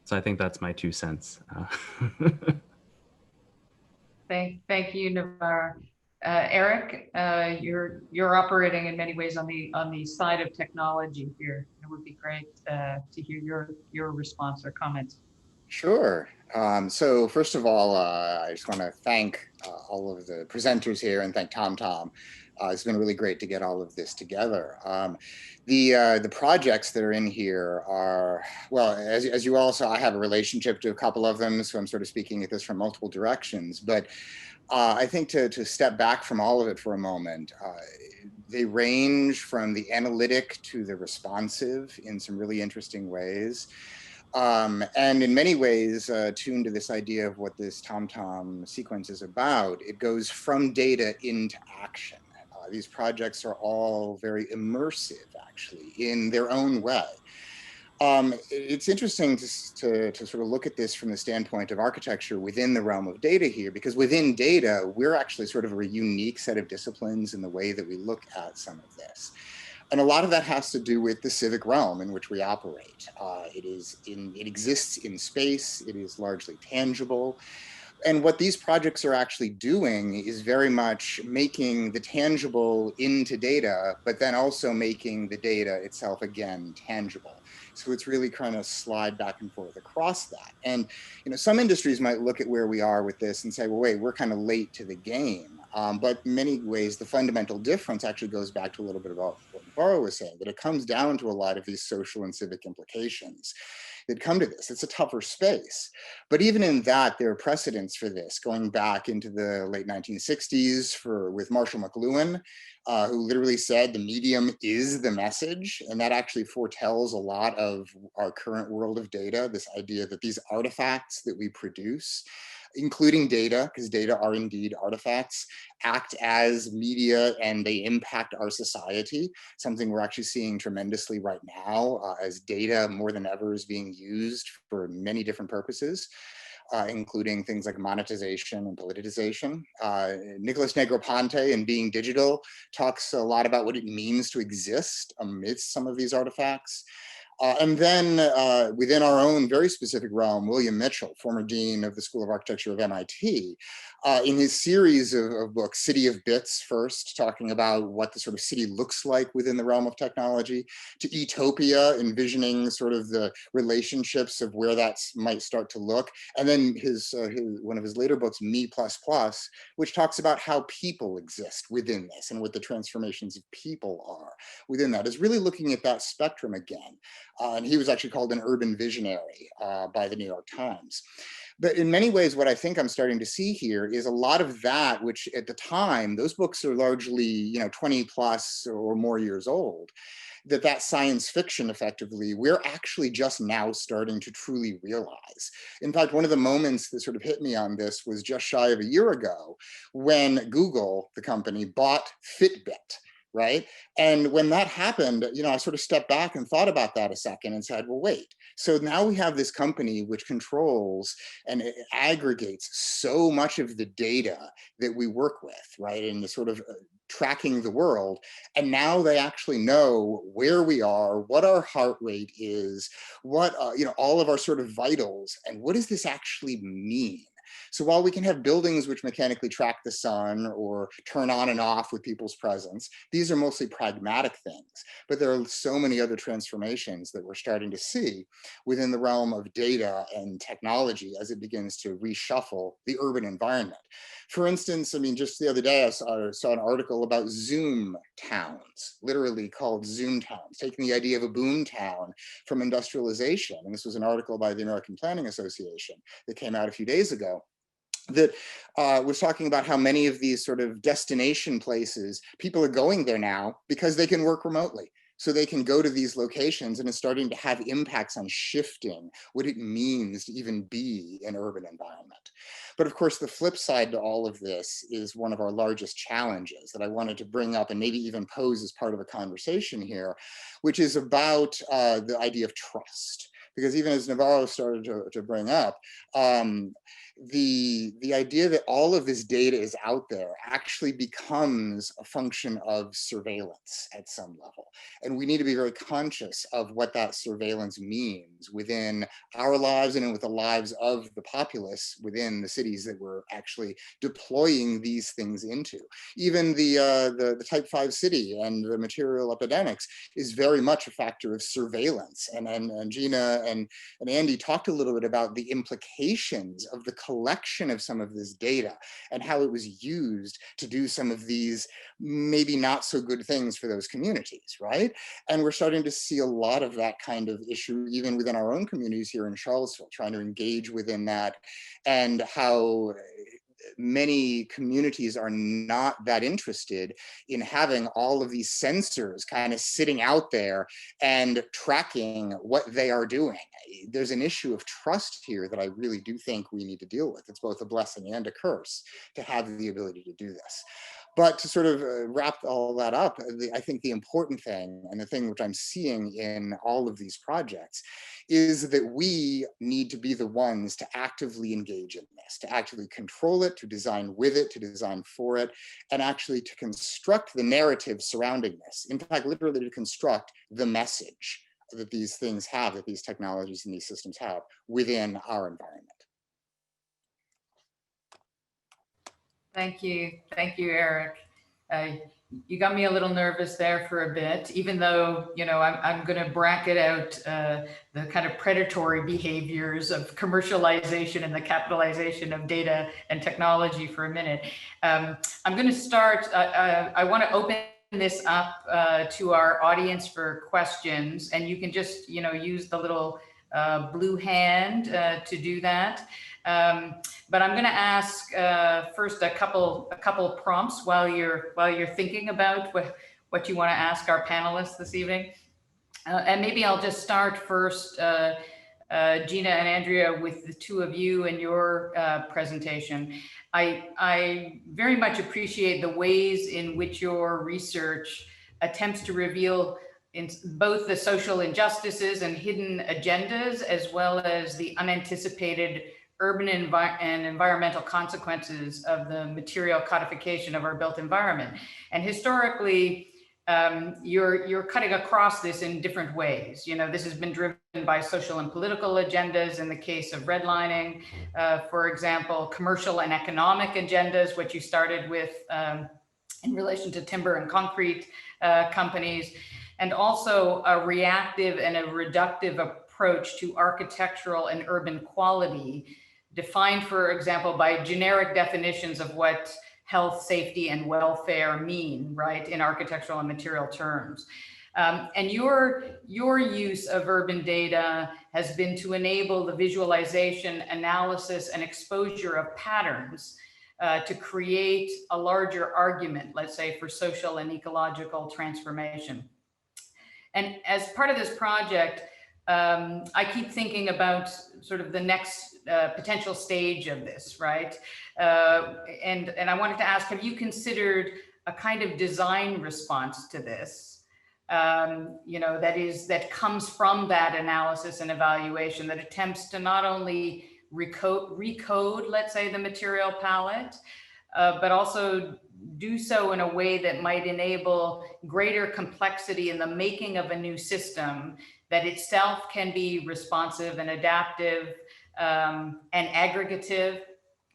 So I think that's my 2 cents. Thank you, Navar. Eric, you're operating in many ways on the side of technology here. It would be great to hear your response or comments. Sure. So first of all, I just want to thank all of the presenters here and thank TomTom It's been really great to get all of this together. The projects that are in here are, well, as you all saw, I have a relationship to a couple of them, so I'm sort of speaking at this from multiple directions. But I think to step back from all of it for a moment, they range from the analytic to the responsive in some really interesting ways. And in many ways, tuned to this idea of what this TomTom sequence is about, it goes from data into action. These projects are all very immersive, actually, in their own way. It's interesting to sort of look at this from the standpoint of architecture within the realm of data here, because within data, we're actually sort of a unique set of disciplines in the way that we look at some of this. And a lot of that has to do with the civic realm in which we operate. It exists in space, it is largely tangible. And what these projects are actually doing is very much making the tangible into data, but then also making the data itself again tangible. So it's really kind of slide back and forth across that. And some industries might look at where we are with this and say, well, wait, we're kind of late to the game. But in many ways, the fundamental difference actually goes back to a little bit about what Laura was saying, that it comes down to a lot of these social and civic implications that come to this. It's a tougher space. But even in that, there are precedents for this, going back into the late 1960s with Marshall McLuhan, who literally said the medium is the message. And that actually foretells a lot of our current world of data, this idea that these artifacts that we produce, including data, because data are indeed artifacts, act as media and they impact our society, something we're actually seeing tremendously right now as data more than ever is being used for many different purposes. Including things like monetization and politicization. Nicholas Negroponte in Being Digital talks a lot about what it means to exist amidst some of these artifacts. And then within our own very specific realm, William Mitchell, former dean of the School of Architecture of MIT, in his series of books, City of Bits first, talking about what the sort of city looks like within the realm of technology, to Utopia, envisioning sort of the relationships of where that might start to look. And then one of his later books, Me++, which talks about how people exist within this and what the transformations of people are within that, is really looking at that spectrum again. And he was actually called an urban visionary by the New York Times. But in many ways, what I think I'm starting to see here is a lot of that, which at the time, those books are largely 20 plus or more years old, that science fiction effectively, we're actually just now starting to truly realize. In fact, one of the moments that sort of hit me on this was just shy of a year ago when Google, the company, bought Fitbit. Right. And when that happened, I sort of stepped back and thought about that a second and said, well, wait, so now we have this company which controls and it aggregates so much of the data that we work with, right, in the sort of tracking the world. And now they actually know where we are, what our heart rate is, what, all of our sort of vitals, and what does this actually mean? So while we can have buildings which mechanically track the sun or turn on and off with people's presence, these are mostly pragmatic things. But there are so many other transformations that we're starting to see within the realm of data and technology as it begins to reshuffle the urban environment. For instance, just the other day, I saw an article about Zoom towns, literally called Zoom towns, taking the idea of a boom town from industrialization. And this was an article by the American Planning Association that came out a few days ago, that was talking about how many of these sort of destination places, people are going there now because they can work remotely. So they can go to these locations, and it's starting to have impacts on shifting what it means to even be an urban environment. But of course, the flip side to all of this is one of our largest challenges that I wanted to bring up and maybe even pose as part of a conversation here, which is about the idea of trust. Because even as Navarro started to bring up, the idea that all of this data is out there actually becomes a function of surveillance at some level. And we need to be very conscious of what that surveillance means within our lives and with the lives of the populace within the cities that we're actually deploying these things into. Even the type 5 city and the material epidemics is very much a factor of surveillance. And Jeana and Andy talked a little bit about the implications of the collection of some of this data and how it was used to do some of these maybe not so good things for those communities, right? And we're starting to see a lot of that kind of issue even within our own communities here in Charlottesville, trying to engage within that, and how many communities are not that interested in having all of these sensors kind of sitting out there and tracking what they are doing. There's an issue of trust here that I really do think we need to deal with. It's both a blessing and a curse to have the ability to do this. But to sort of wrap all that up, I think the important thing, and the thing which I'm seeing in all of these projects, is that we need to be the ones to actively engage in this, to actually control it, to design with it, to design for it, and actually to construct the narrative surrounding this. In fact, literally to construct the message that these things have, that these technologies and these systems have within our environment. Thank you, Eric. You got me a little nervous there for a bit, even though, you know, I'm going to bracket out the kind of predatory behaviors of commercialization and the capitalization of data and technology for a minute. I'm going to start, I want to open this up to our audience for questions, and you can just, you know, use the little blue hand to do that. But I'm going to ask first a couple prompts while you're thinking about what you want to ask our panelists this evening. And maybe I'll just start first, Jeana and Andrea, with the two of you and your presentation. I very much appreciate the ways in which your research attempts to reveal in both the social injustices and hidden agendas, as well as the unanticipated urban and environmental consequences of the material codification of our built environment. And historically, you're cutting across this in different ways. You know, this has been driven by social and political agendas in the case of redlining, for example, commercial and economic agendas, which you started with in relation to timber and concrete companies, and also a reactive and a reductive approach to architectural and urban quality, defined, for example, by generic definitions of what health, safety, and welfare mean, right, in architectural and material terms. And your use of urban data has been to enable the visualization, analysis, and exposure of patterns to create a larger argument, let's say, for social and ecological transformation. And as part of this project, I keep thinking about sort of the next potential stage of this, right? And I wanted to ask, have you considered a kind of design response to this? You know, that comes from that analysis and evaluation, that attempts to not only recode, let's say, the material palette, but also do so in a way that might enable greater complexity in the making of a new system that itself can be responsive and adaptive and aggregative,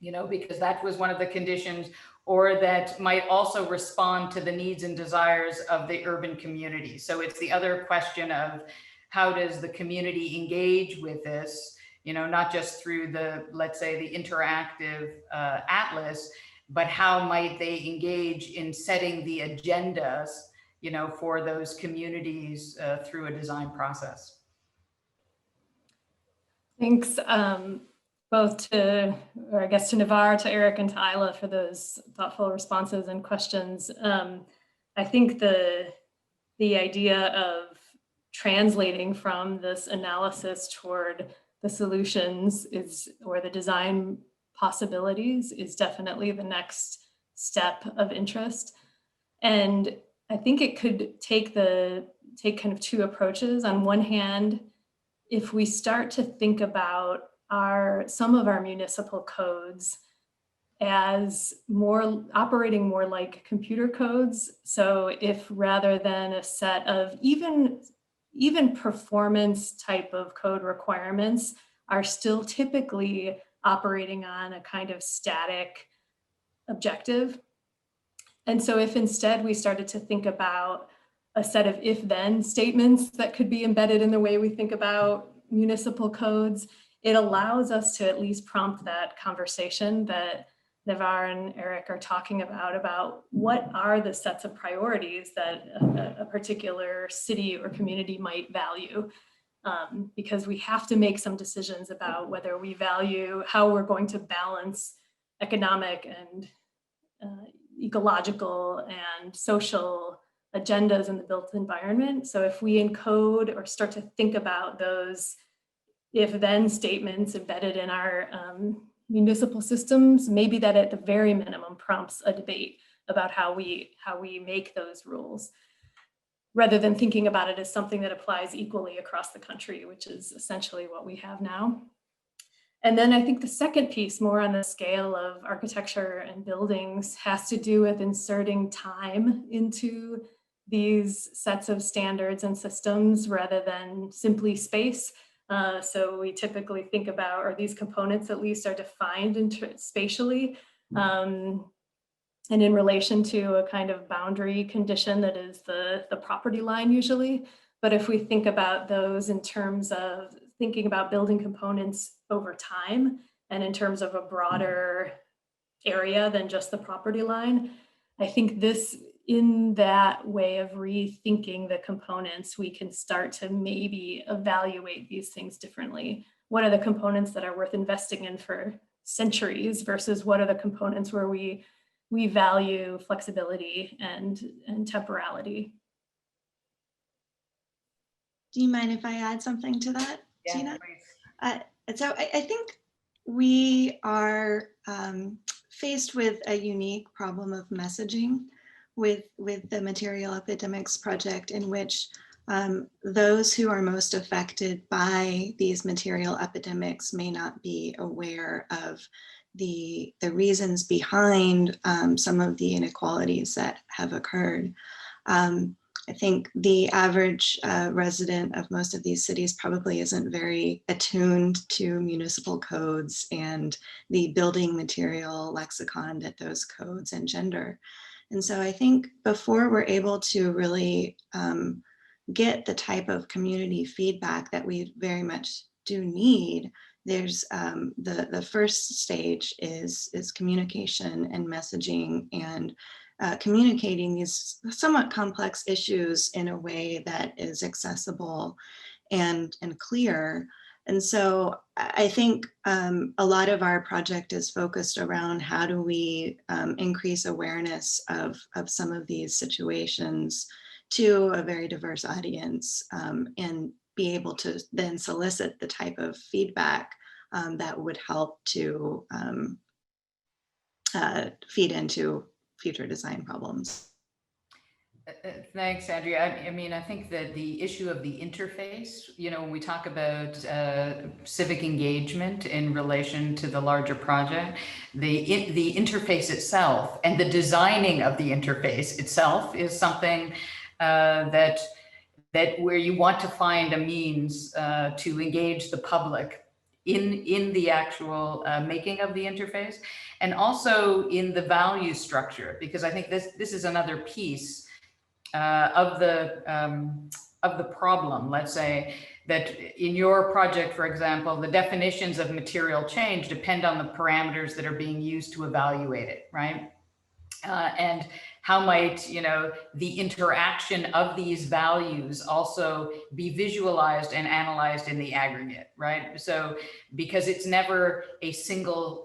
you know, because that was one of the conditions, or that might also respond to the needs and desires of the urban community. So it's the other question of how does the community engage with this, you know, not just through the, let's say, the interactive atlas, but how might they engage in setting the agendas, you know, for those communities through a design process. Thanks both to, or I guess to Navarre, to Eric, and to Ila for those thoughtful responses and questions. I think the idea of translating from this analysis toward the solutions is, or the design possibilities, is definitely the next step of interest. And I think it could take kind of two approaches. On one hand, if we start to think about some of our municipal codes as operating more like computer codes. So if rather than a set of even performance type of code requirements are still typically operating on a kind of static objective. And so if instead we started to think about a set of if-then statements that could be embedded in the way we think about municipal codes, it allows us to at least prompt that conversation that Navar and Eric are talking about what are the sets of priorities that a particular city or community might value. Because we have to make some decisions about whether we value how we're going to balance economic and ecological and social agendas in the built environment. So if we encode or start to think about those if-then statements embedded in our municipal systems, maybe that at the very minimum prompts a debate about how we make those rules, rather than thinking about it as something that applies equally across the country, which is essentially what we have now. And then I think the second piece, more on the scale of architecture and buildings, has to do with inserting time into these sets of standards and systems rather than simply space. So we typically think about, or these components at least are defined spatially, and in relation to a kind of boundary condition that is the property line usually. But if we think about those in terms of thinking about building components over time and in terms of a broader area than just the property line, I think in that way of rethinking the components, we can start to maybe evaluate these things differently. What are the components that are worth investing in for centuries versus what are the components where we value flexibility and temporality? Do you mind if I add something to that, Yeah, Jeana? So I think we are faced with a unique problem of messaging with the Material Epidemics Project, in which those who are most affected by these material epidemics may not be aware of the reasons behind some of the inequalities that have occurred. I think the average resident of most of these cities probably isn't very attuned to municipal codes and the building material lexicon that those codes engender. And so I think before we're able to really get the type of community feedback that we very much do need, there's the first stage is communication and messaging and communicating these somewhat complex issues in a way that is accessible and clear. And so I think a lot of our project is focused around how do we increase awareness of some of these situations to a very diverse audience, and be able to then solicit the type of feedback that would help to feed into future design problems. Thanks, Andrea. I mean, I think that the issue of the interface, when we talk about civic engagement in relation to the larger project, the interface itself and the designing of the interface itself is something that where you want to find a means to engage the public in the actual making of the interface, and also in the value structure, because I think this is another piece of the problem. Let's say that in your project, for example, the definitions of material change depend on the parameters that are being used to evaluate it, right? And how might, the interaction of these values also be visualized and analyzed in the aggregate, right? So, because it's never a single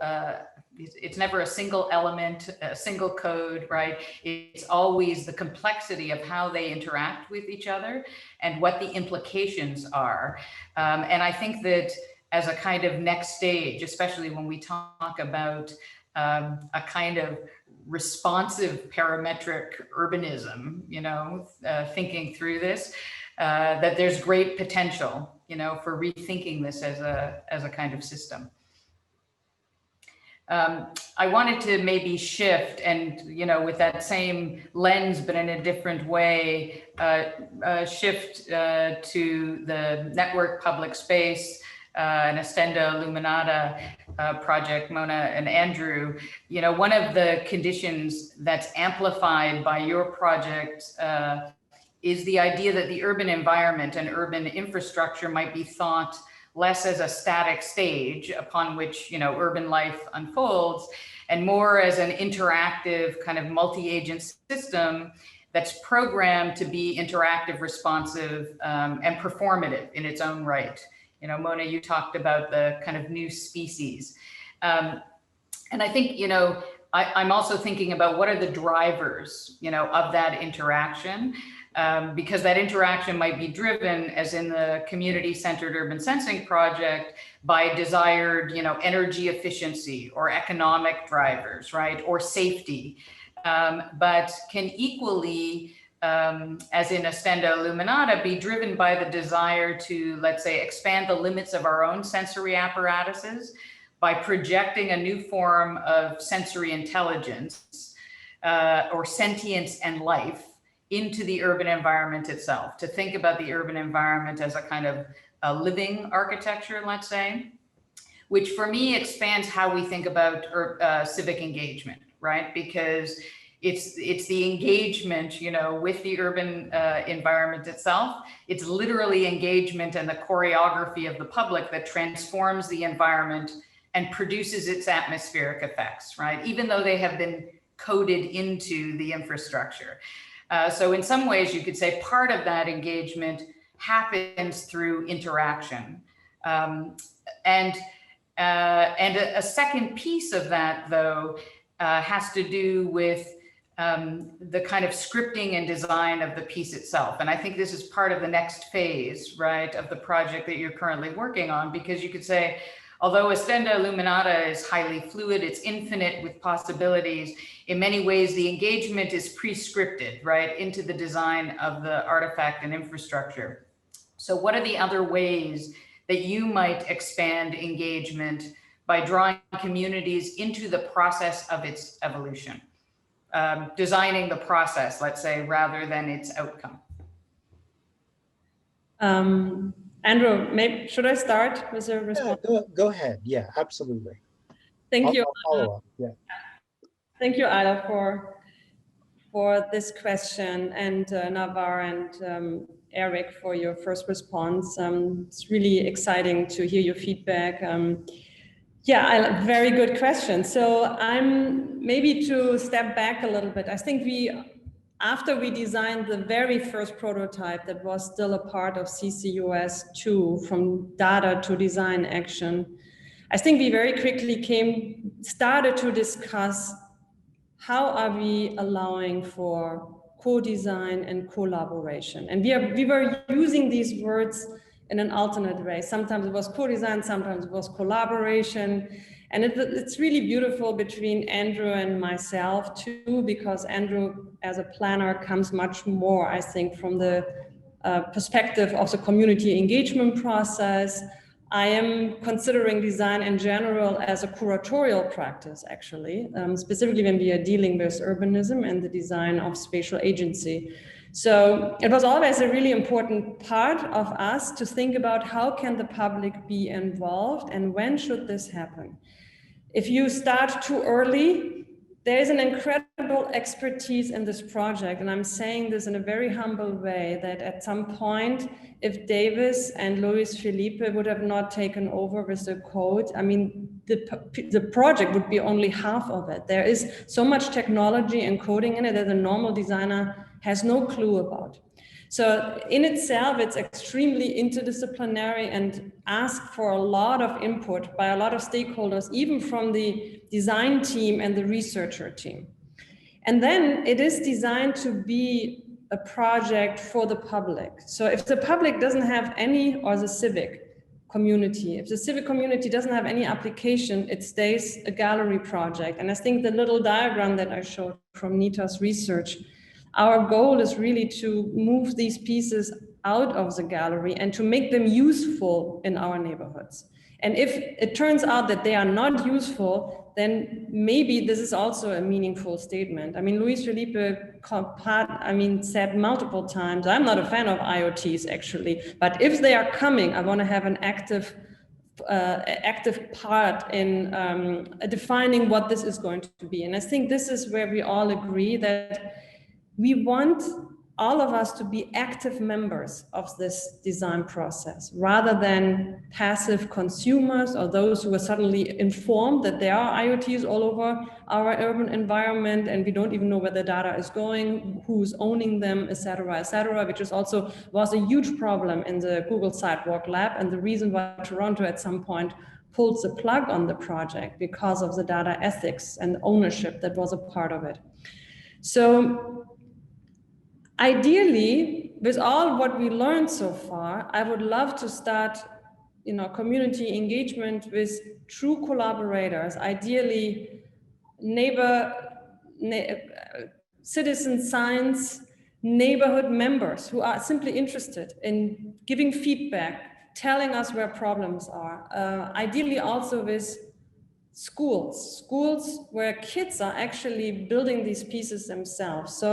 element, a single code, right? It's always the complexity of how they interact with each other and what the implications are. And I think that as a kind of next stage, especially when we talk about a kind of responsive parametric urbanism, thinking through this, that there's great potential, for rethinking this as a kind of system. I wanted to maybe shift and, with that same lens, but in a different way, shift to the network public space, an Ostenda illuminata project, Mona and Andrew. One of the conditions that's amplified by your project is the idea that the urban environment and urban infrastructure might be thought less as a static stage upon which, you know, urban life unfolds, and more as an interactive kind of multi-agent system that's programmed to be interactive, responsive, and performative in its own right. You know, Mona, you talked about the kind of new species. And I think, you know, I'm also thinking about what are the drivers, you know, of that interaction, because that interaction might be driven, as in the community-centered urban sensing project, by desired, you know, energy efficiency or economic drivers, right, or safety, but can equally, as in Ostenda Illuminata, be driven by the desire to, let's say, expand the limits of our own sensory apparatuses by projecting a new form of sensory intelligence or sentience and life into the urban environment itself, to think about the urban environment as a kind of a living architecture, let's say, which for me expands how we think about civic engagement, right? Because it's the engagement, you know, with the urban environment itself. It's literally engagement and the choreography of the public that transforms the environment and produces its atmospheric effects, right? Even though they have been coded into the infrastructure. So in some ways you could say part of that engagement happens through interaction. And a second piece of that, though, has to do with the kind of scripting and design of the piece itself. And I think this is part of the next phase, right, of the project that you're currently working on, because you could say, although Ostenda Illuminata is highly fluid, it's infinite with possibilities, in many ways the engagement is pre-scripted, right, into the design of the artifact and infrastructure. So what are the other ways that you might expand engagement by drawing communities into the process of its evolution? Designing the process, let's say, rather than its outcome. Andrew, maybe should I start with a response? Yeah, go ahead. Yeah, absolutely. Thank you. I'll follow up. Yeah. Thank you, Ila, for this question, and Navar and Eric for your first response. It's really exciting to hear your feedback. Yeah, very good question. So I'm maybe to step back a little bit. I think after we designed the very first prototype that was still a part of CCUS 2, from data to design action, I think we very quickly started to discuss how are we allowing for co-design and collaboration. And we were using these words in an alternate way. Sometimes it was co-design, sometimes it was collaboration. And it's really beautiful between Andrew and myself too, because Andrew as a planner comes much more, I think, from the perspective of the community engagement process. I am considering design in general as a curatorial practice, actually, specifically when we are dealing with urbanism and the design of spatial agency. So it was always a really important part of us to think about how can the public be involved and when should this happen. If you start too early, there is an incredible expertise in this project, and I'm saying this in a very humble way, that at some point, if Davis and Luis Felipe would have not taken over with the code, I mean, the project would be only half of it. There is so much technology and coding in it that a normal designer has no clue about. So in itself, it's extremely interdisciplinary and asks for a lot of input by a lot of stakeholders, even from the design team and the researcher team. And then it is designed to be a project for the public. So if the public doesn't have any, or the civic community, if the civic community doesn't have any application, it stays a gallery project. And I think the little diagram that I showed from Nita's research, our goal is really to move these pieces out of the gallery and to make them useful in our neighborhoods. And if it turns out that they are not useful, then maybe this is also a meaningful statement. I mean, Luis Felipe said multiple times, I'm not a fan of IoTs actually, but if they are coming, I want to have an active part in defining what this is going to be. And I think this is where we all agree that we want all of us to be active members of this design process rather than passive consumers or those who are suddenly informed that there are IoTs all over our urban environment and we don't even know where the data is going, who's owning them, et cetera, which was a huge problem in the Google Sidewalk Lab, and the reason why Toronto at some point pulled the plug on the project because of the data ethics and ownership that was a part of it. So ideally, with all what we learned so far, I would love to start, community engagement with true collaborators, ideally citizen science, neighborhood members who are simply interested in giving feedback, telling us where problems are. Ideally also with schools where kids are actually building these pieces themselves. So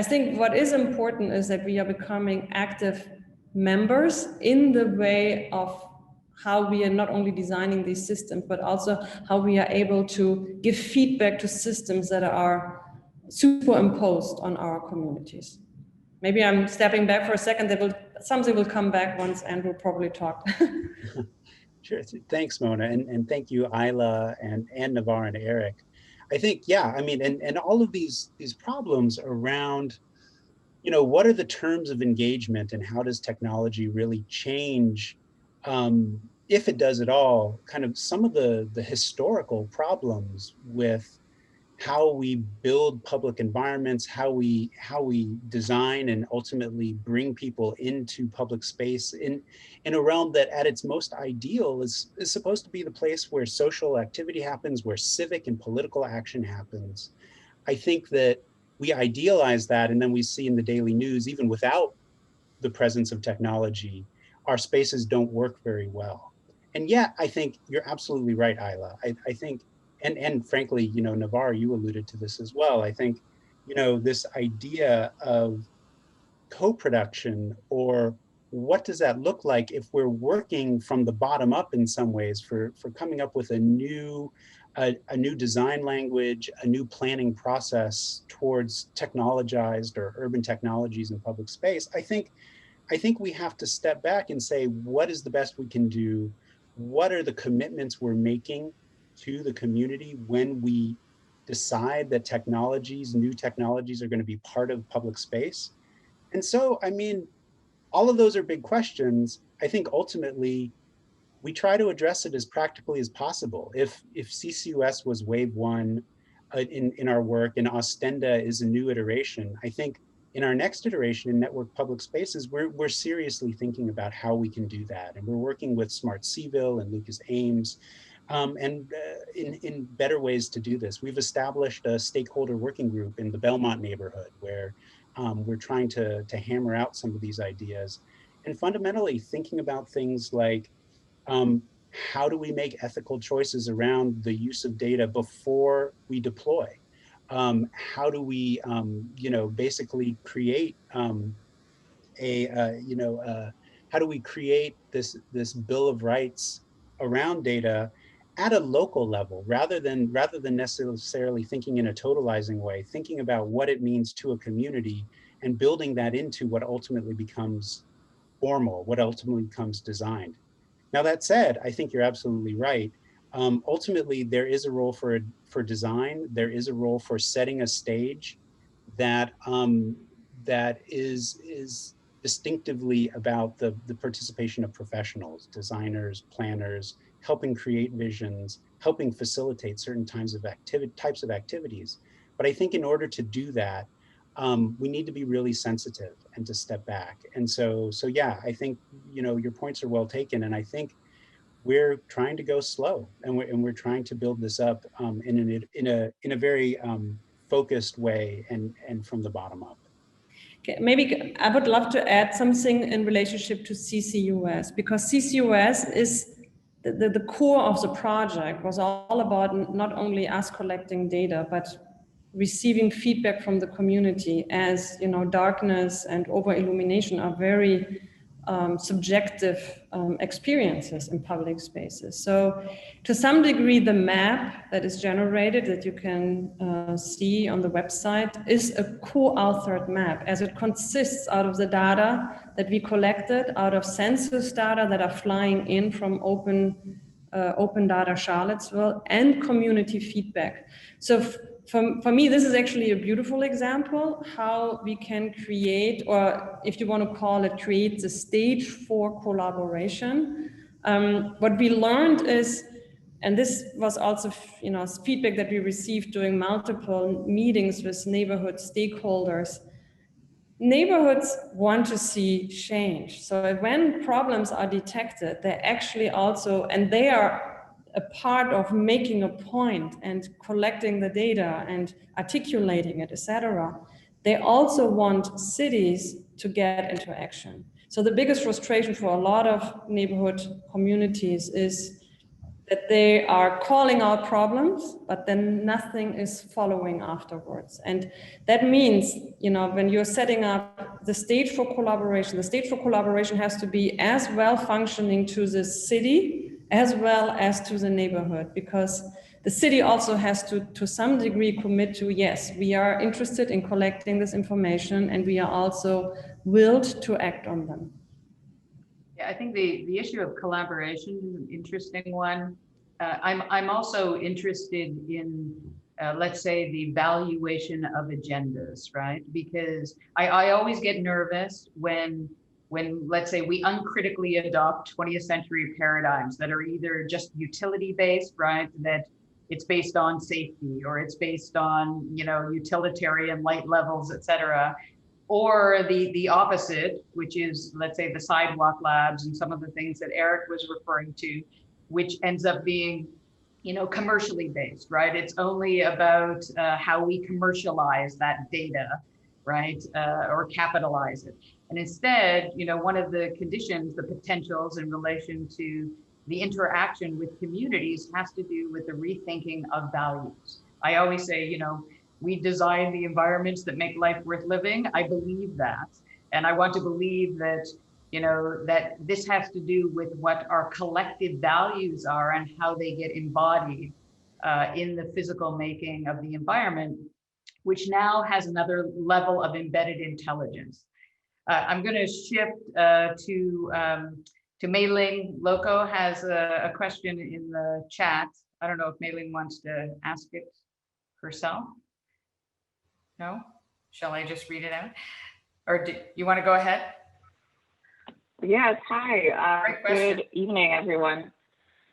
I think what is important is that we are becoming active members in the way of how we are not only designing these systems, but also how we are able to give feedback to systems that are superimposed on our communities. Maybe I'm stepping back for a second. Something will come back once Andrew probably talked. Sure. Thanks, Mona. And thank you, Ila and Navarre and Eric. I think, yeah, I mean, and all of these problems around, what are the terms of engagement and how does technology really change, if it does at all, kind of some of the historical problems with how we build public environments, how we design and ultimately bring people into public space in a realm that at its most ideal is supposed to be the place where social activity happens, where civic and political action happens. I think that we idealize that, and then we see in the daily news, even without the presence of technology, our spaces don't work very well. And yet, I think you're absolutely right, Ila. I think, and frankly, Navarre, you alluded to this as well. I think, this idea of co-production, or what does that look like if we're working from the bottom up in some ways for coming up with a new design language, a new planning process towards technologized or urban technologies in public space. I think we have to step back and say, what is the best we can do? What are the commitments we're making to the community when we decide that new technologies are going to be part of public space? And so, I mean, all of those are big questions. I think ultimately we try to address it as practically as possible. If CCUS was wave one in our work, and Ostenda is a new iteration, I think in our next iteration in network public spaces, we're seriously thinking about how we can do that. And we're working with Smart Seville and Lucas Ames in better ways to do this. We've established a stakeholder working group in the Belmont neighborhood where we're trying to hammer out some of these ideas. And fundamentally thinking about things like, how do we make ethical choices around the use of data before we deploy? How do we, basically create how do we create this Bill of Rights around data at a local level, rather than necessarily thinking in a totalizing way, thinking about what it means to a community and building that into what ultimately becomes formal, what ultimately becomes designed. Now, that said, I think you're absolutely right. Ultimately, there is a role for design. There is a role for setting a stage that is distinctively about the participation of professionals, designers, planners, helping create visions, helping facilitate certain types of activities. But I think in order to do that, we need to be really sensitive and to step back. And so yeah, I think, your points are well taken. And I think we're trying to go slow, and we're trying to build this up in a very focused way and from the bottom up. Okay, maybe I would love to add something in relationship to CCUS, because CCUS is the core of the project was all about not only us collecting data, but receiving feedback from the community, as darkness and over illumination are very subjective experiences in public spaces. So to some degree, the map that is generated that you can see on the website is a co-authored map, as it consists out of the data that we collected, out of census data that are flying in from open data Charlottesville, and community feedback. So for me, this is actually a beautiful example how we can create, or if you want to call it, create the stage for collaboration. What we learned is, and this was also feedback that we received during multiple meetings with neighborhood stakeholders, neighborhoods want to see change. So when problems are detected, they actually also, and they are a part of making a point and collecting the data and articulating it, etc. They also want cities to get into action. So the biggest frustration for a lot of neighborhood communities is that they are calling out problems, but then nothing is following afterwards. And that means, when you're setting up the stage for collaboration, the stage for collaboration has to be as well functioning to the city as well as to the neighborhood, because the city also has to some degree commit to, yes, we are interested in collecting this information and we are also willed to act on them. Yeah, I think the issue of collaboration is an interesting one. I'm also interested in, let's say, the valuation of agendas, right? Because I always get nervous when let's say we uncritically adopt 20th century paradigms that are either just utility based, right? That it's based on safety, or it's based on, utilitarian light levels, et cetera. Or the opposite, which is, let's say, the sidewalk labs and some of the things that Eric was referring to, which ends up being, commercially based, right? It's only about how we commercialize that data, right? Or capitalize it. And instead, one of the conditions, the potentials in relation to the interaction with communities has to do with the rethinking of values. I always say, we design the environments that make life worth living. I believe that. And I want to believe that, that this has to do with what our collective values are and how they get embodied in the physical making of the environment, which now has another level of embedded intelligence. I'm going to shift to Mei Ling. Loco has a question in the chat. I don't know if Mei Ling wants to ask it herself. No? Shall I just read it out? Or do you want to go ahead? Yes, hi. Good evening, everyone.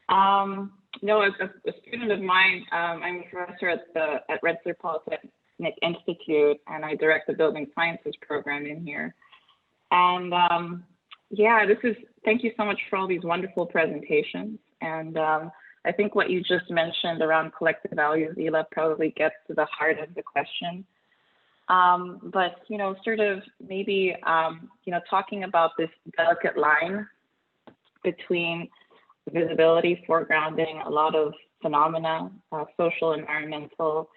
No, as a student of mine, I'm a professor at Rensselaer Polytechnic Institute, and I direct the Building Sciences program in here. And yeah, thank you so much for all these wonderful presentations. And I think what you just mentioned around collective values, Ila, probably gets to the heart of the question. But, sort of maybe, talking about this delicate line between visibility, foregrounding a lot of phenomena, social, environmental,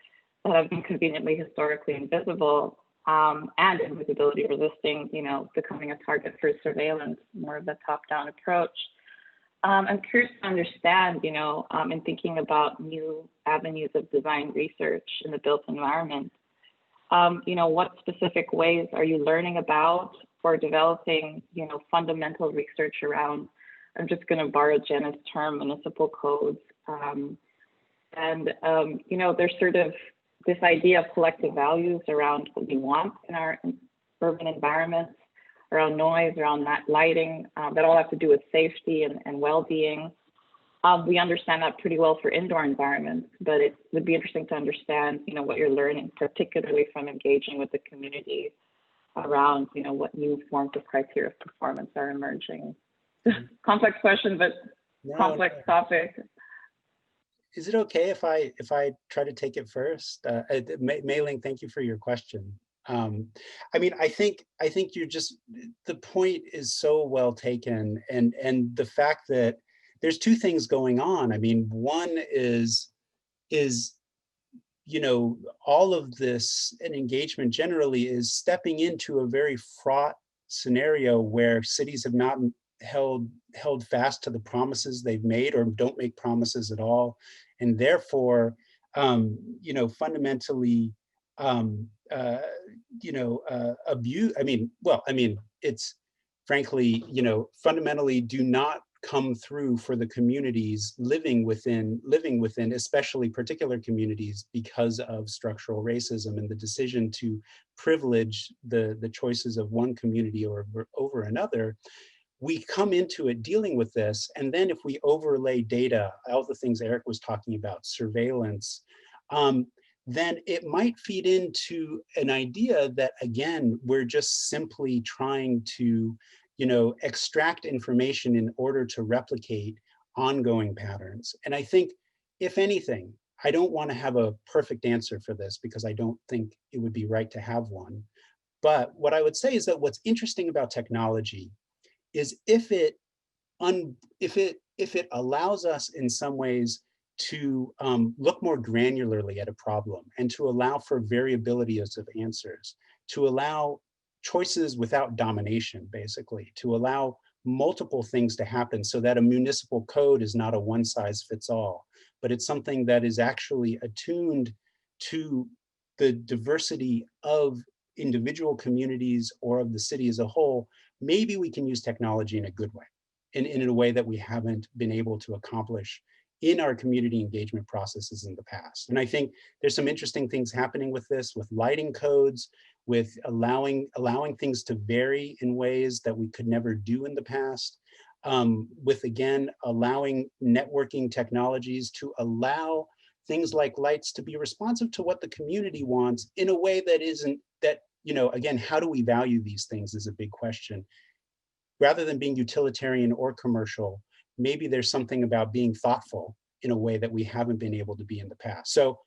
that have been conveniently historically invisible, and invisibility resisting, becoming a target for surveillance, more of a top-down approach. I'm curious to understand, in thinking about new avenues of design research in the built environment, what specific ways are you learning about for developing, fundamental research around, I'm just going to borrow Jeana's term, municipal codes. There's sort of this idea of collective values around what we want in our urban environments, around noise, around lighting, that all have to do with safety and well-being. We understand that pretty well for indoor environments, but it would be interesting to understand, what you're learning, particularly from engaging with the community around, what new forms of criteria of performance are emerging. Complex question, but complex topic. Is it okay if I try to take it first? Mei Ling, thank you for your question. I think you're just, the point is so well taken, and the fact that there's two things going on. One is all of this and engagement generally is stepping into a very fraught scenario where cities have not held fast to the promises they've made or don't make promises at all, and therefore, you know, fundamentally, abuse. It's frankly, you know, fundamentally do not come through for the communities living within, especially particular communities, because of structural racism and the decision to privilege the choices of one community over another. We come into it dealing with this, and then if we overlay data, all the things Eric was talking about, surveillance, then it might feed into an idea that, again, we're just simply trying to, you know, extract information in order to replicate ongoing patterns. And I think, if anything, I don't want to have a perfect answer for this because I don't think it would be right to have one. But what I would say is that what's interesting about technology is if it allows us in some ways to look more granularly at a problem and to allow for variability of answers, to allow choices without domination, basically, to allow multiple things to happen so that a municipal code is not a one size fits all, but it's something that is actually attuned to the diversity of individual communities or of the city as a whole. Maybe we can use technology in a good way, in a way that we haven't been able to accomplish in our community engagement processes in the past. And I think there's some interesting things happening with this, with lighting codes, with allowing things to vary in ways that we could never do in the past, with, again, allowing networking technologies to allow things like lights to be responsive to what the community wants in a way that isn't, that, you know, again, how do we value these things is a big question. Rather than being utilitarian or commercial, maybe there's something about being thoughtful in a way that we haven't been able to be in the past. So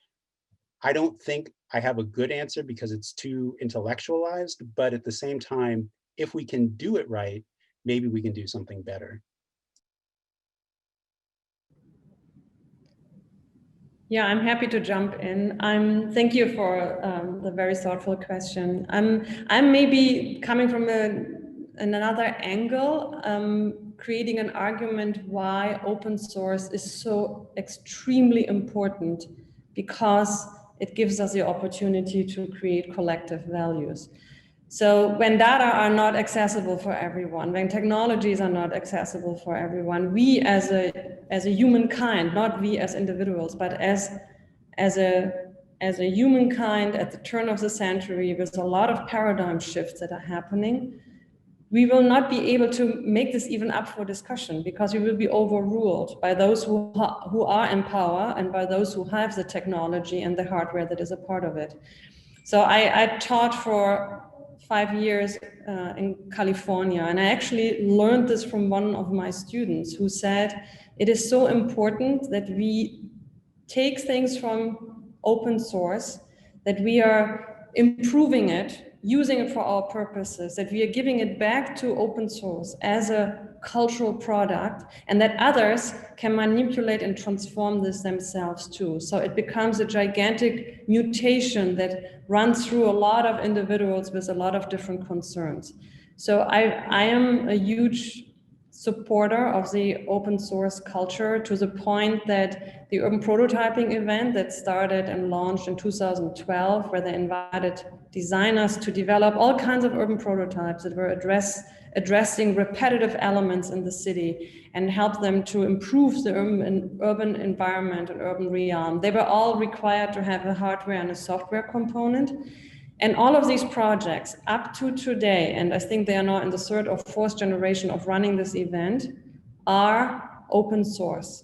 I don't think I have a good answer because it's too intellectualized, but at the same time, if we can do it right, maybe we can do something better. Yeah, I'm happy to jump in. Thank you for the very thoughtful question. I'm maybe coming from another angle, creating an argument why open source is so extremely important, because it gives us the opportunity to create collective values. So when data are not accessible for everyone, when technologies are not accessible for everyone, we as a humankind, not we as individuals, but as a humankind at the turn of the century, with a lot of paradigm shifts that are happening, we will not be able to make this even up for discussion, because we will be overruled by those who are in power and by those who have the technology and the hardware that is a part of it. So I taught for 5 years in California, and I actually learned this from one of my students who said, it is so important that we take things from open source, that we are improving it, using it for our purposes, that we are giving it back to open source as a cultural product, and that others can manipulate and transform this themselves too. So it becomes a gigantic mutation that runs through a lot of individuals with a lot of different concerns. So I am a huge supporter of the open source culture, to the point that the urban prototyping event that started and launched in 2012, where they invited designers to develop all kinds of urban prototypes that were addressing repetitive elements in the city and help them to improve the urban environment and urban realm. They were all required to have a hardware and a software component. And all of these projects up to today, and I think they are now in the 3rd or 4th generation of running this event, are open source.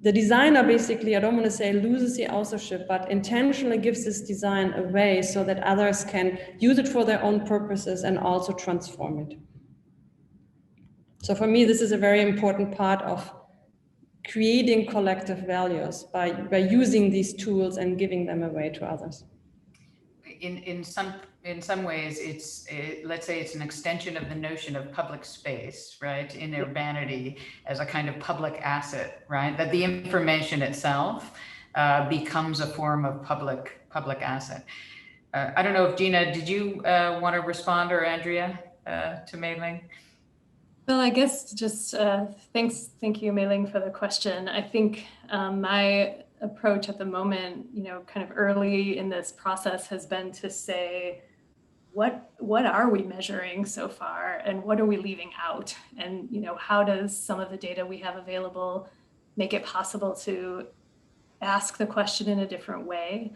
The designer basically, I don't want to say loses the authorship, but intentionally gives this design away so that others can use it for their own purposes and also transform it. So for me, this is a very important part of creating collective values by using these tools and giving them away to others. In some ways, let's say it's an extension of the notion of public space, right? In urbanity as a kind of public asset, right? That the information itself becomes a form of public asset. I don't know if Jeana, did you want to respond, or Andrea? to Mei Ling? Well, I guess just thank you, Mei Ling, for the question. I think my approach at the moment, kind of early in this process has been to say, what are we measuring so far and what are we leaving out? And, how does some of the data we have available make it possible to ask the question in a different way?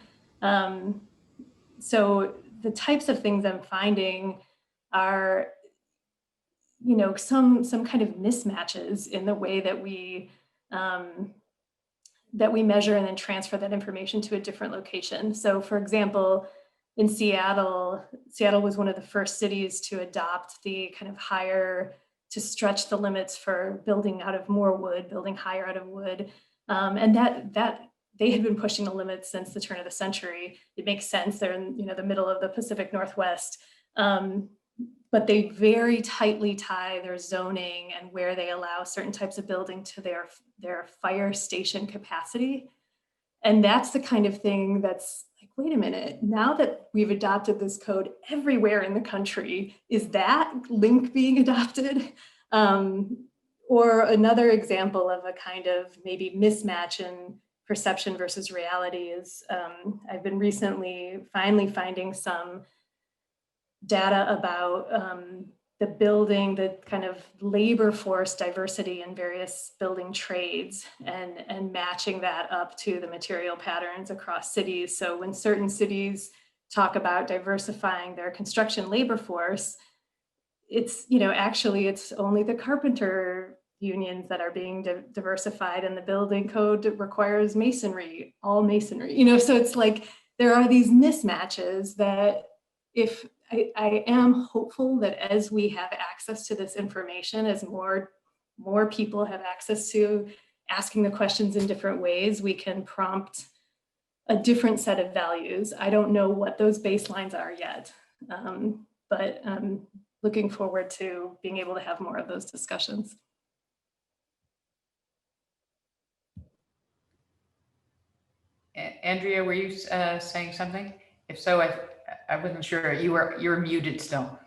So the types of things I'm finding are some kind of mismatches in the way that we measure and then transfer that information to a different location. So for example, in Seattle was one of the first cities to adopt the kind of to stretch the limits for building out of more wood, building higher out of wood. And that they had been pushing the limits since the turn of the century. It makes sense. They're in the middle of the Pacific Northwest. But they very tightly tie their zoning and where they allow certain types of building to their fire station capacity. And that's the kind of thing that's like, wait a minute, now that we've adopted this code everywhere in the country, is that link being adopted? Or another example of a kind of maybe mismatch in perception versus reality is I've been recently finally finding some data about the kind of labor force diversity in various building trades and matching that up to the material patterns across cities. So when certain cities talk about diversifying their construction labor force, it's, actually it's only the carpenter unions that are being diversified, and the building code requires masonry, all masonry, so it's like there are these mismatches that if I am hopeful that as we have access to this information, as more people have access to asking the questions in different ways, we can prompt a different set of values. I don't know what those baselines are yet, but I'm looking forward to being able to have more of those discussions. Andrea, were you saying something? If so, I wasn't sure. You were muted still.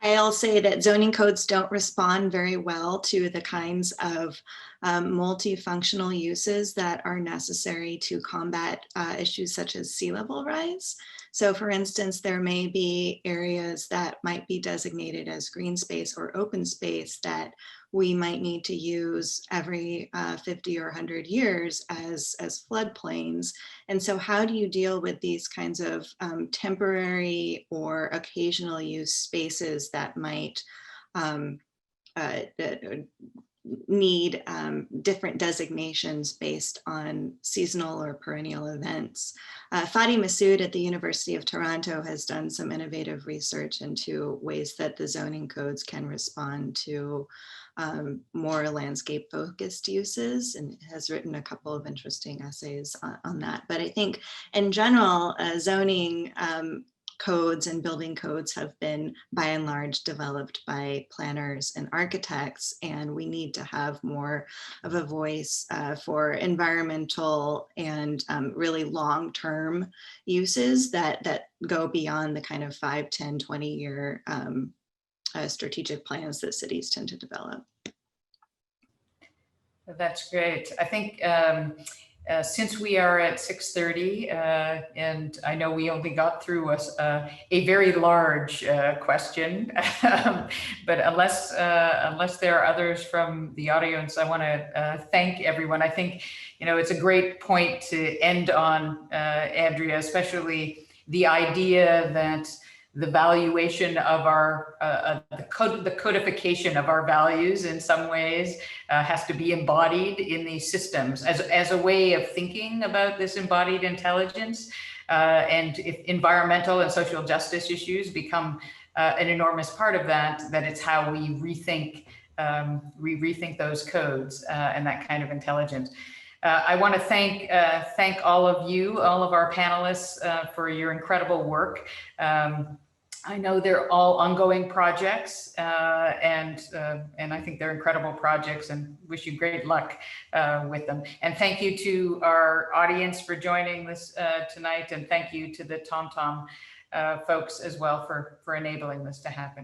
I'll say that zoning codes don't respond very well to the kinds of multifunctional uses that are necessary to combat issues such as sea level rise. So for instance, there may be areas that might be designated as green space or open space that we might need to use every 50 or 100 years as floodplains. And so how do you deal with these kinds of temporary or occasional use spaces that might need different designations based on seasonal or perennial events? Fadi Massoud at the University of Toronto has done some innovative research into ways that the zoning codes can respond to more landscape focused uses, and has written a couple of interesting essays on that. But I think in general, zoning codes and building codes have been by and large developed by planners and architects, and we need to have more of a voice for environmental and really long-term uses that go beyond the kind of 5, 10, 20-year strategic plans that cities tend to develop. That's great. I think since we are at 6:30, and I know we only got through a very large question, but unless there are others from the audience, I want to thank everyone. I think it's a great point to end on, Andrea, especially the idea that the valuation of our, the codification of our values in some ways has to be embodied in these systems as a way of thinking about this embodied intelligence. And if environmental and social justice issues become an enormous part of that, it's how we rethink those codes and that kind of intelligence. I want to thank all of you, all of our panelists for your incredible work. I know they're all ongoing projects, and I think they're incredible projects, and wish you great luck with them. And thank you to our audience for joining this tonight, and thank you to the TomTom folks as well for enabling this to happen.